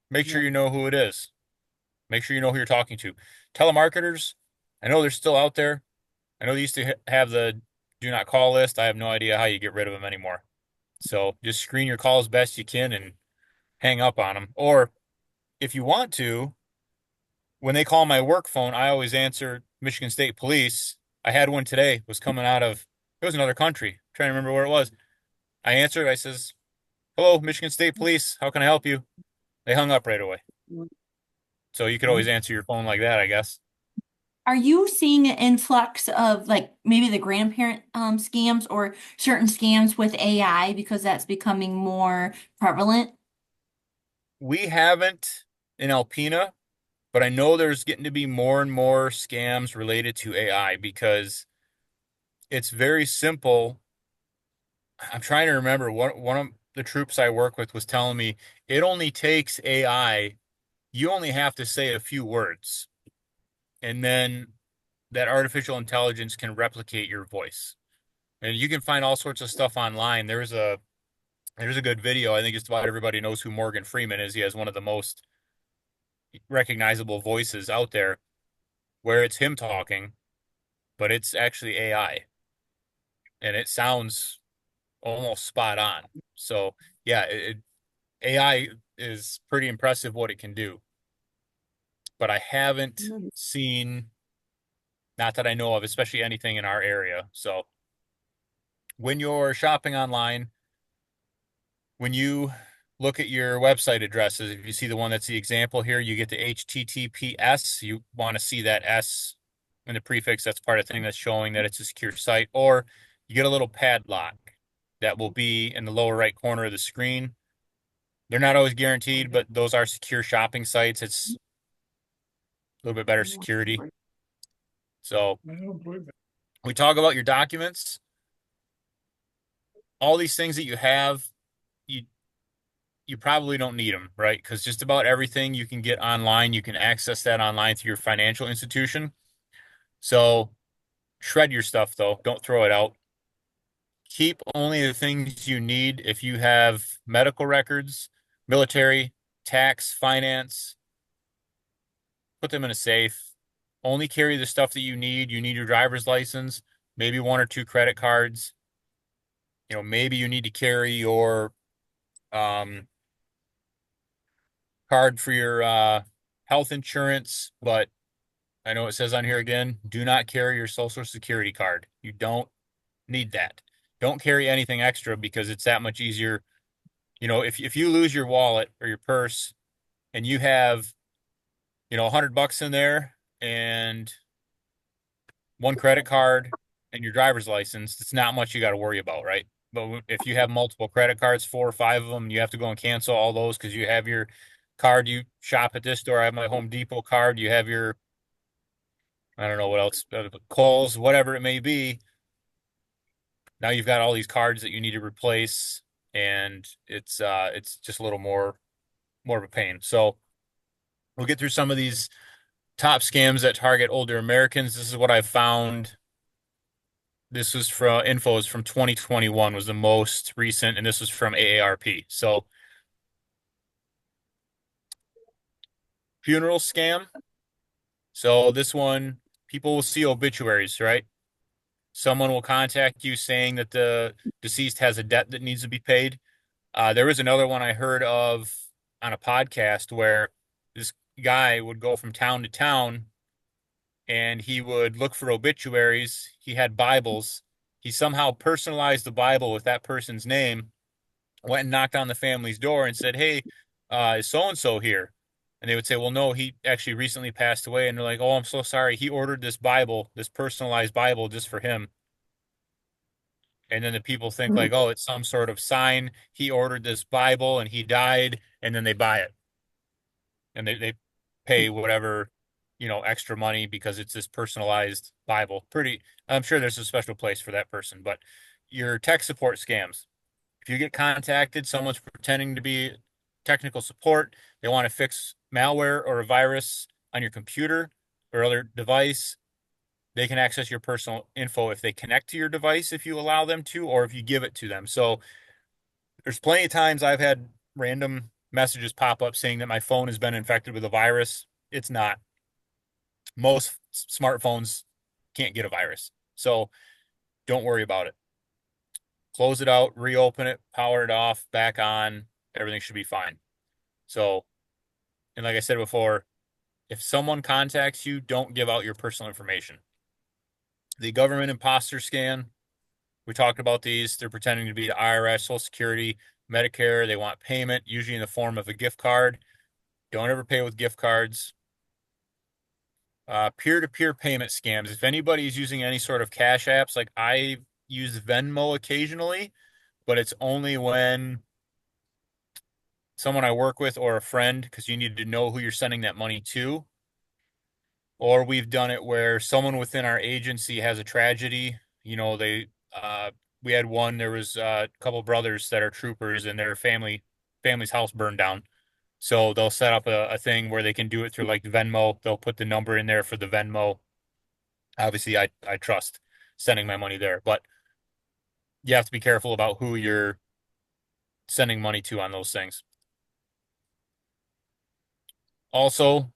Make sure you know who it is. Make sure you know who you're talking to. Telemarketers, I know they're still out there. I know they used to have the do not call list. I have no idea how you get rid of them anymore. So just screen your calls best you can and hang up on them. Or if you want to, when they call my work phone, I always answer Michigan State Police. I had one today, was coming out of, it was another country. I'm trying to remember where it was. I answered, I says, hello, Michigan State Police. How can I help you? They hung up right away. So you could always answer your phone like that, I guess. Are you seeing an influx of like maybe the grandparent scams or certain scams with AI because that's becoming more prevalent? We haven't in Alpena, but I know there's getting to be more and more scams related to AI because it's very simple. I'm trying to remember one of the troops I work with was telling me it only takes AI. You only have to say a few words, and then that artificial intelligence can replicate your voice. And you can find all sorts of stuff online. There's a good video. I think just about everybody knows who Morgan Freeman is. He has one of the most recognizable voices out there where it's him talking, but it's actually AI. And it sounds almost spot on. So, yeah, AI is pretty impressive what it can do, but I haven't seen, not that I know of, especially anything in our area. So when you're shopping online, when you look at your website addresses, if you see the one that's the example here, you get the HTTPS. You want to see that S in the prefix. That's part of the thing that's showing that it's a secure site. Or you get a little padlock that will be in the lower right corner of the screen. They're not always guaranteed, but those are secure shopping sites. It's a little bit better security. So we talk about your documents, all these things that you have, you you probably don't need them, right? Because just about everything you can get online, you can access that online through your financial institution. So shred your stuff though, don't throw it out. Keep only the things you need. If you have medical records, military, tax, finance, put them in a safe. Only carry the stuff that you need. You need your driver's license, maybe one or two credit cards. Maybe you need to carry your um, card for your health insurance, but I know it says on here again, do not carry your social security card. You don't need that. Don't carry anything extra because it's that much easier. If you lose your wallet or your purse and you have, $100 in there and one credit card and your driver's license, it's not much you got to worry about, right? But if you have multiple credit cards, 4 or 5 of them, you have to go and cancel all those because you have your card. You shop at this store. I have my Home Depot card. You have your, I don't know what else, Kohl's, whatever it may be. Now you've got all these cards that you need to replace, and it's just a little more of a pain. So we'll get through some of these top scams that target older Americans. This is what I found. This was from infos from 2021 was the most recent, and this was from AARP. So funeral scam. So this one, people will see obituaries, right? Someone will contact you saying that the deceased has a debt that needs to be paid. There was another one I heard of on a podcast where this guy would go from town to town and he would look for obituaries. He had Bibles. He somehow personalized the Bible with that person's name, went and knocked on the family's door and said, "Hey, is so-and-so here?" And they would say, "Well, no, he actually recently passed away." And they're like, "Oh, I'm so sorry. He ordered this Bible, this personalized Bible just for him." And then the people think like, "Oh, it's some sort of sign. He ordered this Bible and he died," and then they buy it. And they pay whatever, extra money because it's this personalized Bible. I'm sure there's a special place for that person, but your tech support scams. If you get contacted, someone's pretending to be technical support. They want to fix malware or a virus on your computer or other device. They can access your personal info if they connect to your device, if you allow them to, or if you give it to them. So there's plenty of times I've had random messages pop up saying that my phone has been infected with a virus. It's not. Most smartphones can't get a virus. So don't worry about it. Close it out, reopen it, power it off, back on. Everything should be fine. So, and like I said before, if someone contacts you, don't give out your personal information. The government imposter scam, we talked about these. They're pretending to be the IRS, Social Security, Medicare. They want payment, usually in the form of a gift card. Don't ever pay with gift cards. Peer-to-peer payment scams. If anybody's using any sort of cash apps, like I use Venmo occasionally, but it's only when someone I work with or a friend, because you need to know who you're sending that money to. Or we've done it where someone within our agency has a tragedy. We had one, there was a couple brothers that are troopers and their family's house burned down. So they'll set up a thing where they can do it through like Venmo. They'll put the number in there for the Venmo. Obviously, I trust sending my money there, but you have to be careful about who you're sending money to on those things. Also,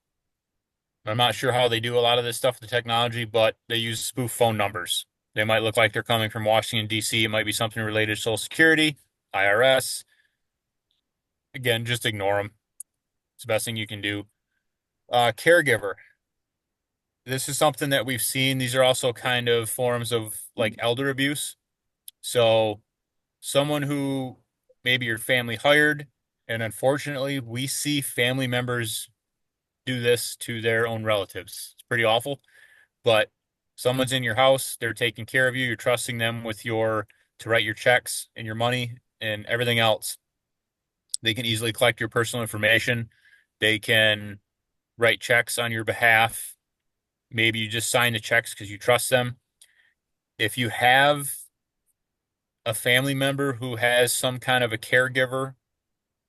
I'm not sure how they do a lot of this stuff with the technology, but they use spoof phone numbers. They might look like they're coming from Washington, D.C. It might be something related to Social Security, IRS. again, just ignore them. It's the best thing you can do. Caregiver. This is something that we've seen. These are also kind of forms of like elder abuse. So someone who maybe your family hired, and unfortunately, we see family members do this to their own relatives. It's pretty awful, but someone's in your house, they're taking care of you, you're trusting them with your to write your checks and your money and everything else. They can easily collect your personal information. They can write checks on your behalf. Maybe you just sign the checks because you trust them. If you have a family member who has some kind of a caregiver,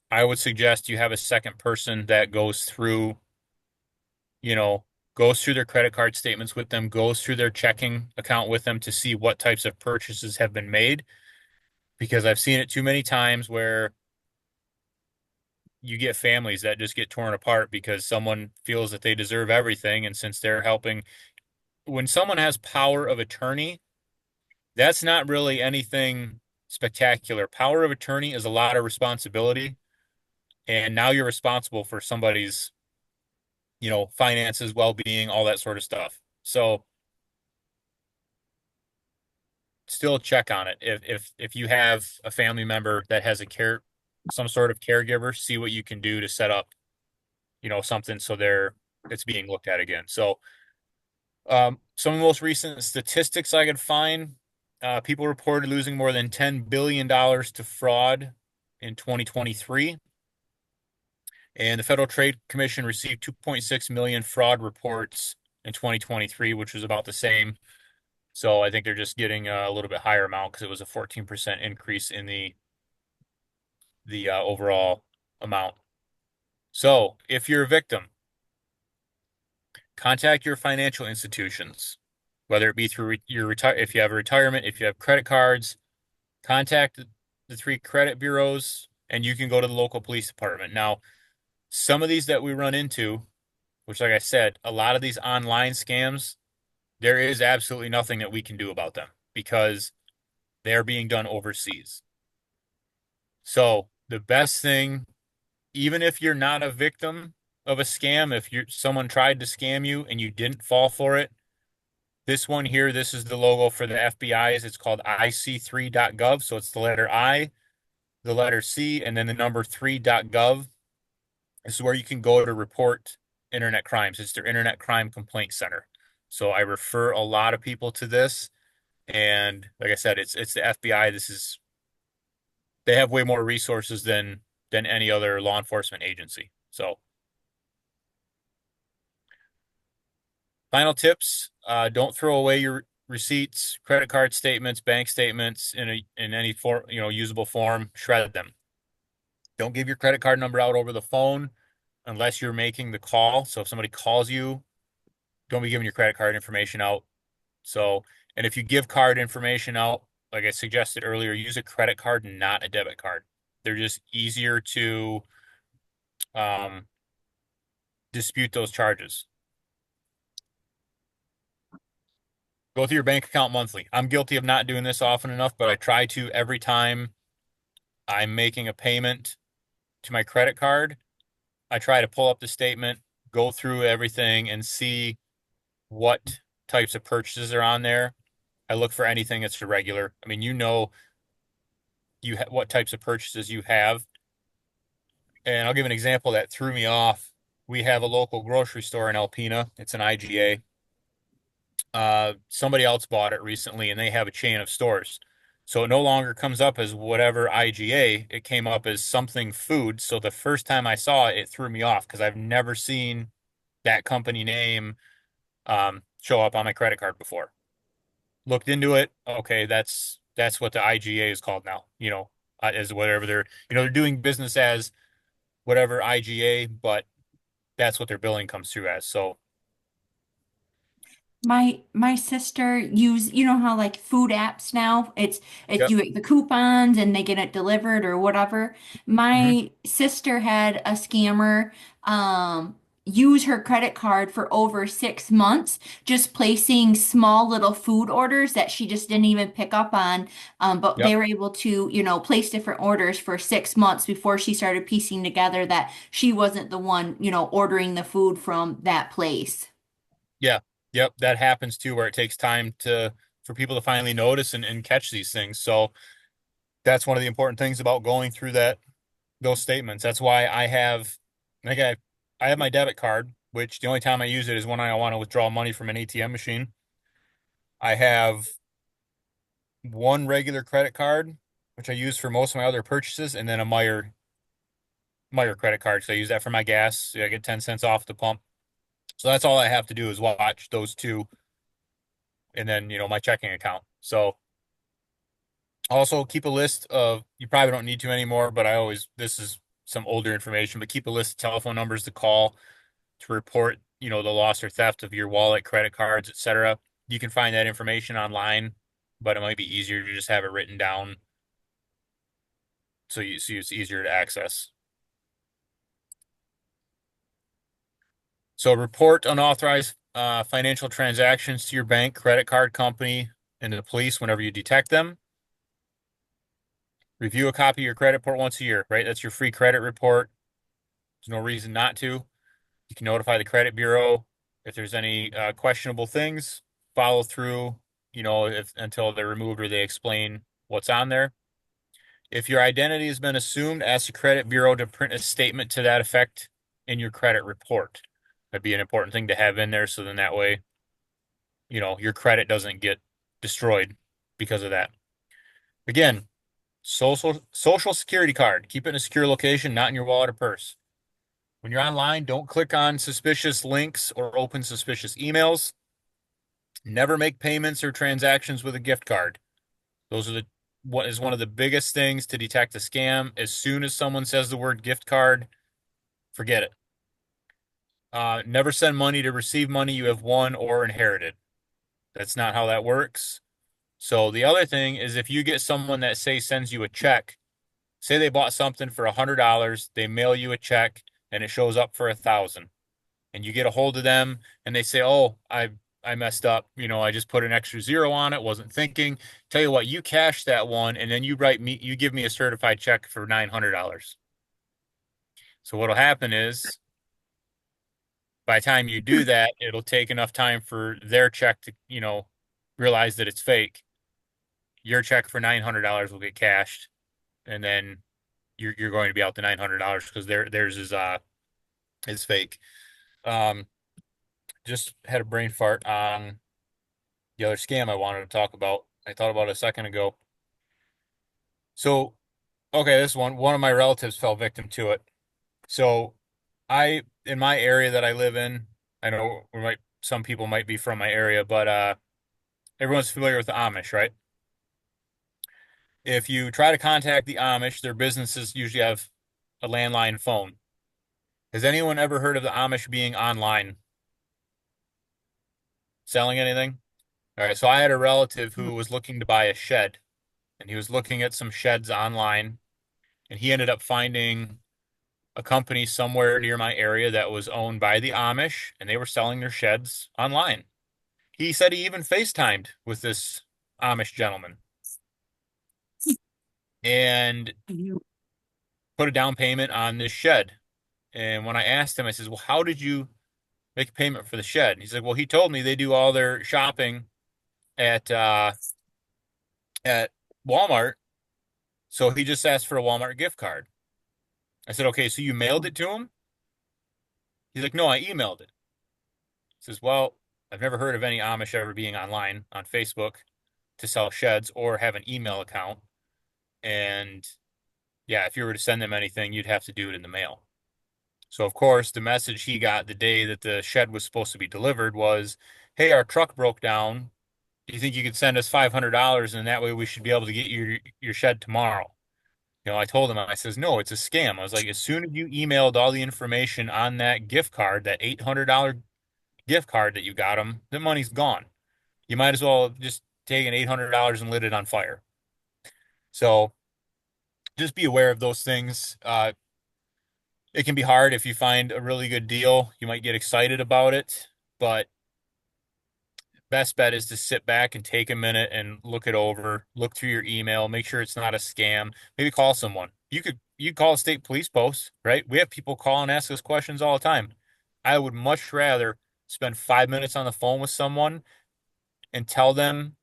I would suggest you have a second person that goes through, you know, goes through their credit card statements with them, goes through their checking account with them to see what types of purchases have been made. Because I've seen it too many times where you get families that just get torn apart because someone feels that they deserve everything. And since they're helping, when someone has power of attorney, that's not really anything spectacular. Power of attorney is a lot of responsibility. And now you're responsible for somebody's, finances, well-being, all that sort of stuff. So still check on it. If you have a family member that has some sort of caregiver, see what you can do to set up, something so it's being looked at again. So some of the most recent statistics I could find, people reported losing more than $10 billion to fraud in 2023. And the Federal Trade Commission received 2.6 million fraud reports in 2023, which was about the same. So I think they're just getting a little bit higher amount because it was a 14% increase in the overall amount. So if you're a victim, contact your financial institutions, whether it be through if you have a retirement, if you have credit cards, contact the 3 credit bureaus, and you can go to the local police department. Now, some of these that we run into, which, like I said, a lot of these online scams, there is absolutely nothing that we can do about them because they're being done overseas. So the best thing, even if you're not a victim of a scam, if someone tried to scam you and you didn't fall for it, this one here, this is the logo for the FBI's. It's called IC3.gov. So it's the letter I, the letter C, and then the number 3.gov. This is where you can go to report internet crimes. It's their Internet Crime Complaint Center. So I refer a lot of people to this. And like I said, it's the FBI. They have way more resources than any other law enforcement agency. So final tips, don't throw away your receipts, credit card statements, bank statements in any form, usable form, shred them. Don't give your credit card number out over the phone unless you're making the call. So if somebody calls you, don't be giving your credit card information out. So, and if you give card information out, like I suggested earlier, use a credit card, not a debit card. They're just easier to dispute those charges. Go through your bank account monthly. I'm guilty of not doing this often enough, but I try to every time I'm making a payment to my credit card. I try to pull up the statement, go through everything, and see what types of purchases are on there. I look for anything that's irregular. I mean, what types of purchases you have. And I'll give an example that threw me off. We have a local grocery store in Alpena. It's an IGA. Somebody else bought it recently, and they have a chain of stores. So it no longer comes up as whatever IGA. It came up as something food. So the first time I saw it, it threw me off because I've never seen that company name show up on my credit card before. Looked into it. Okay, that's what the IGA is called now. As whatever they're doing business as whatever IGA, but that's what their billing comes through as. So My sister how like food apps now, it's yep. you get the coupons and they get it delivered or whatever. Mhm. My sister had a scammer use her credit card for over 6 months, just placing small little food orders that she just didn't even pick up on. But Yep. they were able to, place different orders for 6 months before she started piecing together that she wasn't the one, ordering the food from that place. Yeah. Yep. That happens too, where it takes time for people to finally notice and catch these things. So that's one of the important things about going through those statements. That's why like I have my debit card, which the only time I use it is when I want to withdraw money from an ATM machine. I have one regular credit card, which I use for most of my other purchases, and then a Meyer credit card. So I use that for my gas. I get 10 cents off the pump. So that's all I have to do is watch those two, and then, my checking account. So also keep a list of, you probably don't need to anymore, but this is some older information, but keep a list of telephone numbers to call to report, the loss or theft of your wallet, credit cards, etc. You can find that information online, but it might be easier to just have it written down so it's easier to access. So report unauthorized financial transactions to your bank, credit card company, and to the police whenever you detect them. Review a copy of your credit report once a year, right? That's your free credit report. There's no reason not to. You can notify the credit bureau if there's any questionable things. Follow through, until they're removed or they explain what's on there. If your identity has been assumed, ask the credit bureau to print a statement to that effect in your credit report. That'd be an important thing to have in there, so then that way, your credit doesn't get destroyed because of that. Again, social security card. Keep it in a secure location, not in your wallet or purse. When you're online, don't click on suspicious links or open suspicious emails. Never make payments or transactions with a gift card. What is one of the biggest things to detect a scam. As soon as someone says the word gift card, forget it. Never send money to receive money you have won or inherited. That's not how that works. So the other thing is, if you get someone that sends you a check, say they bought something for $100, they mail you a check and it shows up for 1,000, and you get a hold of them and they say, "Oh, I messed up. I just put an extra zero on it. Wasn't thinking." Tell you what, you cash that one and then you give me a certified check for $900. So what'll happen is, by the time you do that, it'll take enough time for their check to, realize that it's fake. Your check for $900 will get cashed, and then you're going to be out the $900 because theirs is fake. Just had a brain fart on the other scam I wanted to talk about. I thought about it a second ago. So, okay, this one of my relatives fell victim to it. So, in my area that I live in, I know some people might be from my area, but everyone's familiar with the Amish, right? If you try to contact the Amish, their businesses usually have a landline phone. Has anyone ever heard of the Amish being online selling anything? All right, so I had a relative who was looking to buy a shed, and he was looking at some sheds online, and he ended up finding a company somewhere near my area that was owned by the Amish, and they were selling their sheds online. He said he even FaceTimed with this Amish gentleman and put a down payment on this shed. And when I asked him, I says, "Well, how did you make a payment for the shed?" And he's like, "Well, he told me they do all their shopping at Walmart, so he just asked for a Walmart gift card." I said, "Okay, so you mailed it to him?" He's like, "No, I emailed it." He says, "Well, I've never heard of any Amish ever being online on Facebook to sell sheds or have an email account. And yeah, if you were to send them anything, you'd have to do it in the mail." So, of course, the message he got the day that the shed was supposed to be delivered was, "Hey, our truck broke down. Do you think you could send us $500, and that way we should be able to get your shed tomorrow?" I told him, I says, "No, it's a scam." I was like, as soon as you emailed all the information on that gift card, that $800 gift card that you got him, the money's gone. You might as well just take an $800 and lit it on fire. So just be aware of those things. it can be hard if you find a really good deal. You might get excited about it, but best bet is to sit back and take a minute and look it over, look through your email, make sure it's not a scam. Maybe call someone. You call a state police post, right? We have people call and ask us questions all the time. I would much rather spend 5 minutes on the phone with someone and tell them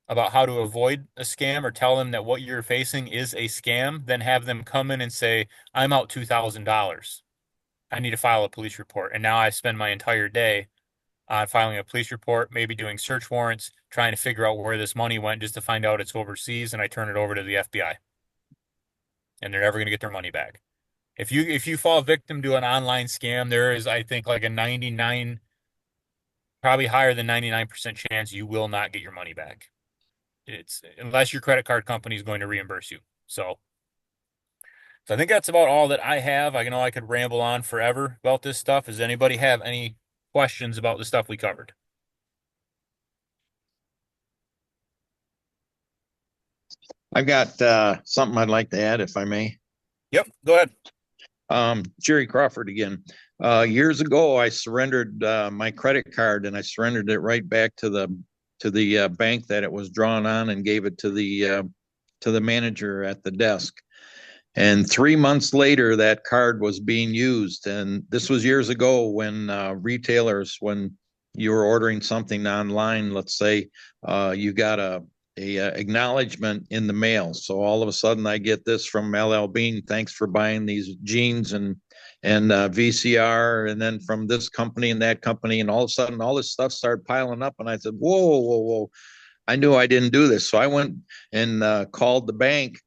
about how to avoid a scam or tell them that what you're facing is a scam than have them come in and say, I'm out $2,000. I need to file a police report. And now I spend my entire day on filing a police report, maybe doing search warrants, trying to figure out where this money went just to find out it's overseas, and I turn it over to the FBI. And they're never going to get their money back. If you fall victim to an online scam, there is, I think, like a 99, probably higher than 99% chance you will not get your money back. It's unless your credit card company is going to reimburse you. So I think that's about all that I have. I know I could ramble on forever about this stuff. Does anybody have any questions about the stuff we covered? I've got something I'd like to add, if I may. Yep, go ahead. Jerry Crawford again. Years ago, I surrendered my credit card, and I surrendered it right back to the bank that it was drawn on, and gave it to the manager at the desk. And 3 months later, that card was being used. And this was years ago when retailers, when you were ordering something online, let's say you got a acknowledgement in the mail. So all of a sudden I get this from LL Bean, thanks for buying these jeans and VCR, and then from this company and that company, and all of a sudden all this stuff started piling up, and I said, whoa, I knew I didn't do this. So I went and called the bank,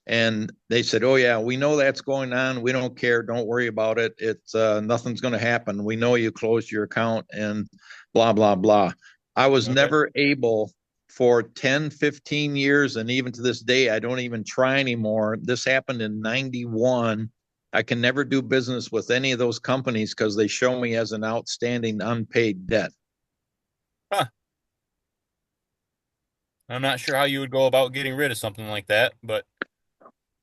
and they said, oh yeah, we know that's going on, we don't care, don't worry about it, it's nothing's going to happen, we know you closed your account, and blah blah blah. I was never able, for 10, 15 years, and even to this day, I don't even try anymore. This happened in 91. I can never do business with any of those companies because they show me as an outstanding unpaid debt. Huh. I'm not sure how you would go about getting rid of something like that, but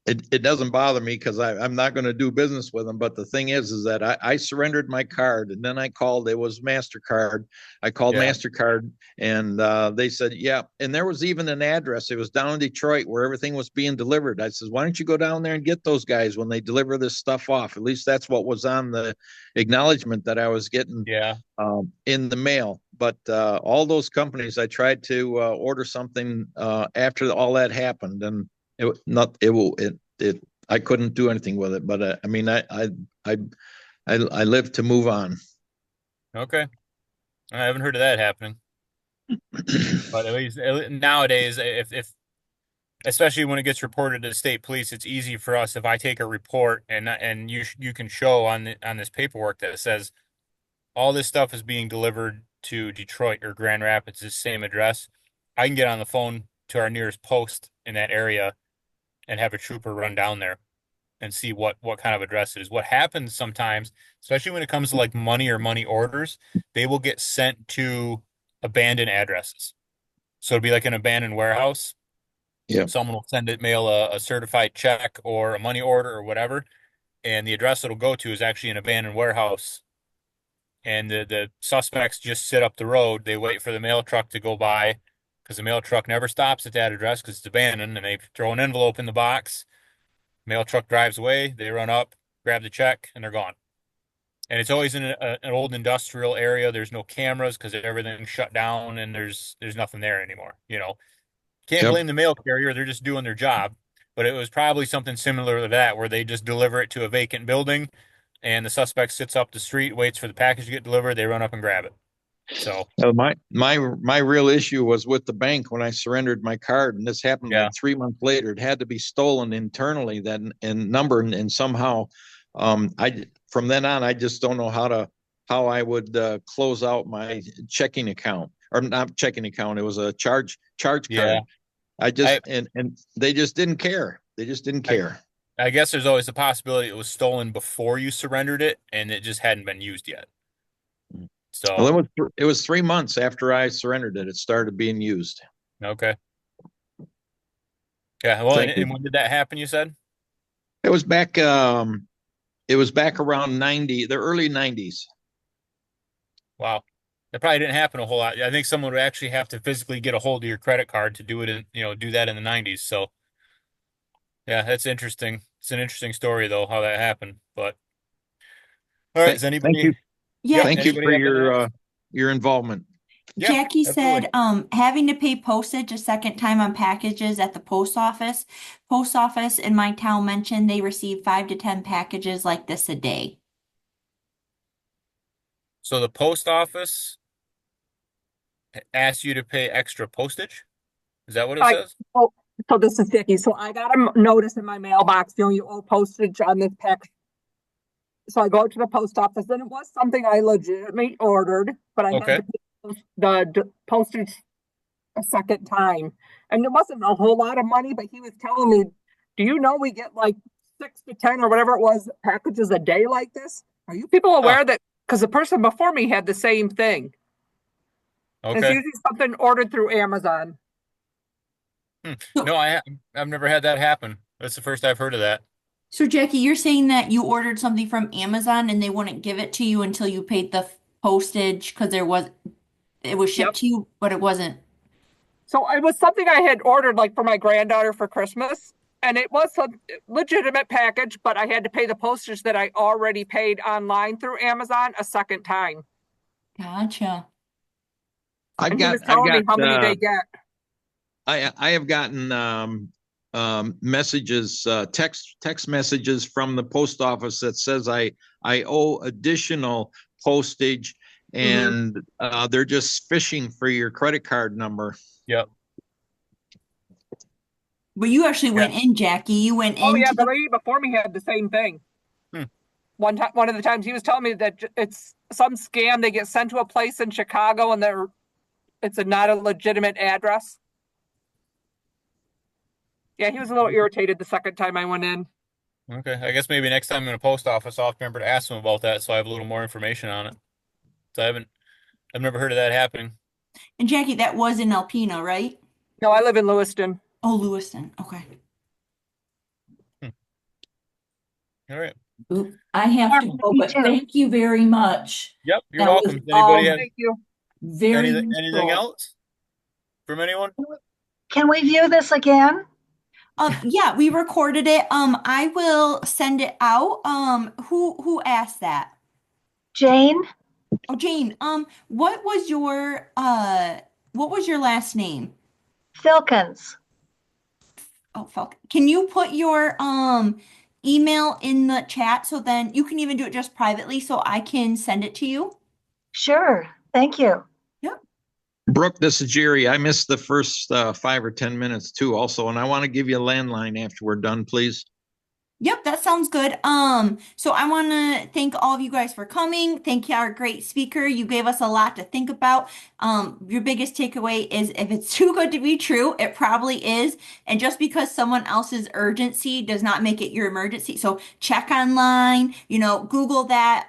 It doesn't bother me because I'm not going to do business with them. But the thing is that I surrendered my card, and then I called. It was MasterCard. I called MasterCard, and they said, yeah. And there was even an address. It was down in Detroit where everything was being delivered. I said, why don't you go down there and get those guys when they deliver this stuff off? At least that's what was on the acknowledgement that I was getting in the mail. But all those companies, I tried to order something after all that happened, and I couldn't do anything with it. But I mean, I live to move on. Okay. I haven't heard of that happening. But at least nowadays, if especially when it gets reported to the state police, it's easy for us if I take a report and you can show on this paperwork that it says all this stuff is being delivered to Detroit or Grand Rapids, the same address. I can get on the phone to our nearest post in that area and have a trooper run down there and see what kind of address it is. What happens sometimes, especially when it comes to like money or money orders, they will get sent to abandoned addresses. So it'll be like an abandoned warehouse. Yeah. Someone will mail a certified check or a money order or whatever, and the address it'll go to is actually an abandoned warehouse. And the suspects just sit up the road. They wait for the mail truck to go by, because the mail truck never stops at that address because it's abandoned, and they throw an envelope in the box. Mail truck drives away. They run up, grab the check, and they're gone. And it's always in an old industrial area. There's no cameras because everything's shut down, and there's nothing there anymore. Can't blame the mail carrier. They're just doing their job. But it was probably something similar to that, where they just deliver it to a vacant building, and the suspect sits up the street, waits for the package to get delivered. They run up and grab it. So my real issue was with the bank when I surrendered my card, and this happened like 3 months later. It had to be stolen internally then and numbered, and somehow I from then on I just don't know how I would close out my checking account, or not checking account. It was a charge card. And they just didn't care. They just didn't care. I guess there's always the possibility it was stolen before you surrendered it and it just hadn't been used yet. So well, it was 3 months after I surrendered it. It started being used. Okay. Yeah. Well, and when did that happen, you said? It was back It was back around the early 90s. Wow. That probably didn't happen a whole lot. I think someone would actually have to physically get a hold of your credit card to do it in, do that in the 90s. So yeah, that's interesting. It's an interesting story though, how that happened. But all right, does Thank you. Yeah, Thank you anybody for have anything else? your involvement. Yeah, Jackie said, absolutely. having to pay postage a second time on packages at the post office. Post office in my town mentioned they receive 5 to 10 packages like this a day. So the post office asks you to pay extra postage? Is that what it I, says? oh, so this is Vicky. So I got a notice in my mailbox, you owe postage on this package. So I go to the post office and it was something I legitimately ordered, but I Okay. had to pay the postage a second time. And it wasn't a whole lot of money, but he was telling me, do you know we get like 6 to 10 or whatever it was packages a day like this? Are you people aware that? Because the person before me had the same thing. It's Okay. usually something ordered through Amazon. No, I've never had that happen. That's the first I've heard of that. So Jackie, you're saying that you ordered something from Amazon and they wouldn't give it to you until you paid the postage because it was shipped to you, but it wasn't. So it was something I had ordered like for my granddaughter for Christmas. And it was a legitimate package, but I had to pay the postage that I already paid online through Amazon a second time. Gotcha. I've And he got was telling me how many uh, they get. I have gotten messages, text messages from the post office that says I owe additional postage, and they're just fishing for your credit card number. Yep. But you actually went in, Jackie. You went Oh yeah, into the lady before me had the same thing. Hmm. One of the times he was telling me that it's some scam. They get sent to a place in Chicago and it's not a legitimate address. Yeah, he was a little irritated the second time I went in. Okay. I guess maybe next time in a post office, I'll have to remember to ask them about that so I have a little more information on it. So I've never heard of that happening. And Jackie, that was in Alpena, right? No, I live in Lewiston. Oh, Lewiston. Okay. All right. Oop, I have to go, but thank you very much. Yep, you're That was welcome. Anybody have Thank you. very anything useful. else from anyone? Can we view this again? Yeah, we recorded it. I will send it out. Who asked that? Jane? Oh, Jane. What was your last name? Filkins. Oh, fuck. Can you put your email in the chat so then you can even do it just privately so I can send it to you? Sure. Thank you. Yep. Brooke, this is Jerry. I missed the first 5 or 10 minutes too, also, and I want to give you a landline after we're done, please. Yep, that sounds good. So I want to thank all of you guys for coming. Thank you, our great speaker. You gave us a lot to think about. Your biggest takeaway is if it's too good to be true, it probably is. And just because someone else's urgency does not make it your emergency. So check online, Google that,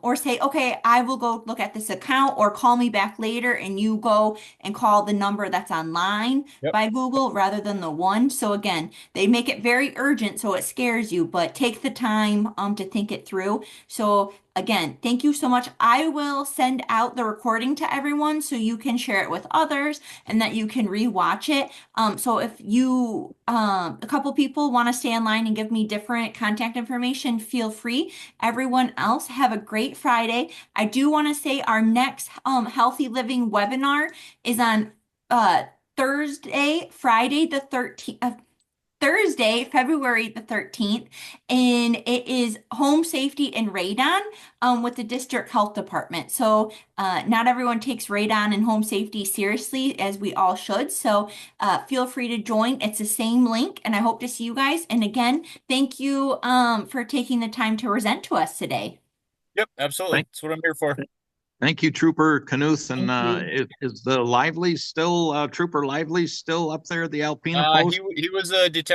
or say, okay, I will go look at this account or call me back later and you go and call the number that's online by Google rather than the one. So again, they make it very urgent, so it scares you, but take the time to think it through. So again, thank you so much. I will send out the recording to everyone so you can share it with others and that you can rewatch it. So if you, a couple people want to stay online and give me different contact information, feel free. Everyone else, have a great Friday. I do want to say our next Healthy Living webinar is on Thursday, February the 13th, and it is home safety in radon with the district health department. So not everyone takes radon and home safety seriously as we all should. So feel free to join. It's the same link, and I hope to see you guys. And again, thank you for taking the time to present to us today. Yep, absolutely. That's what I'm here for. Thank you, Trooper Knuth. And is the Lively still, Trooper Lively still up there at the Alpena Post? He was a detective.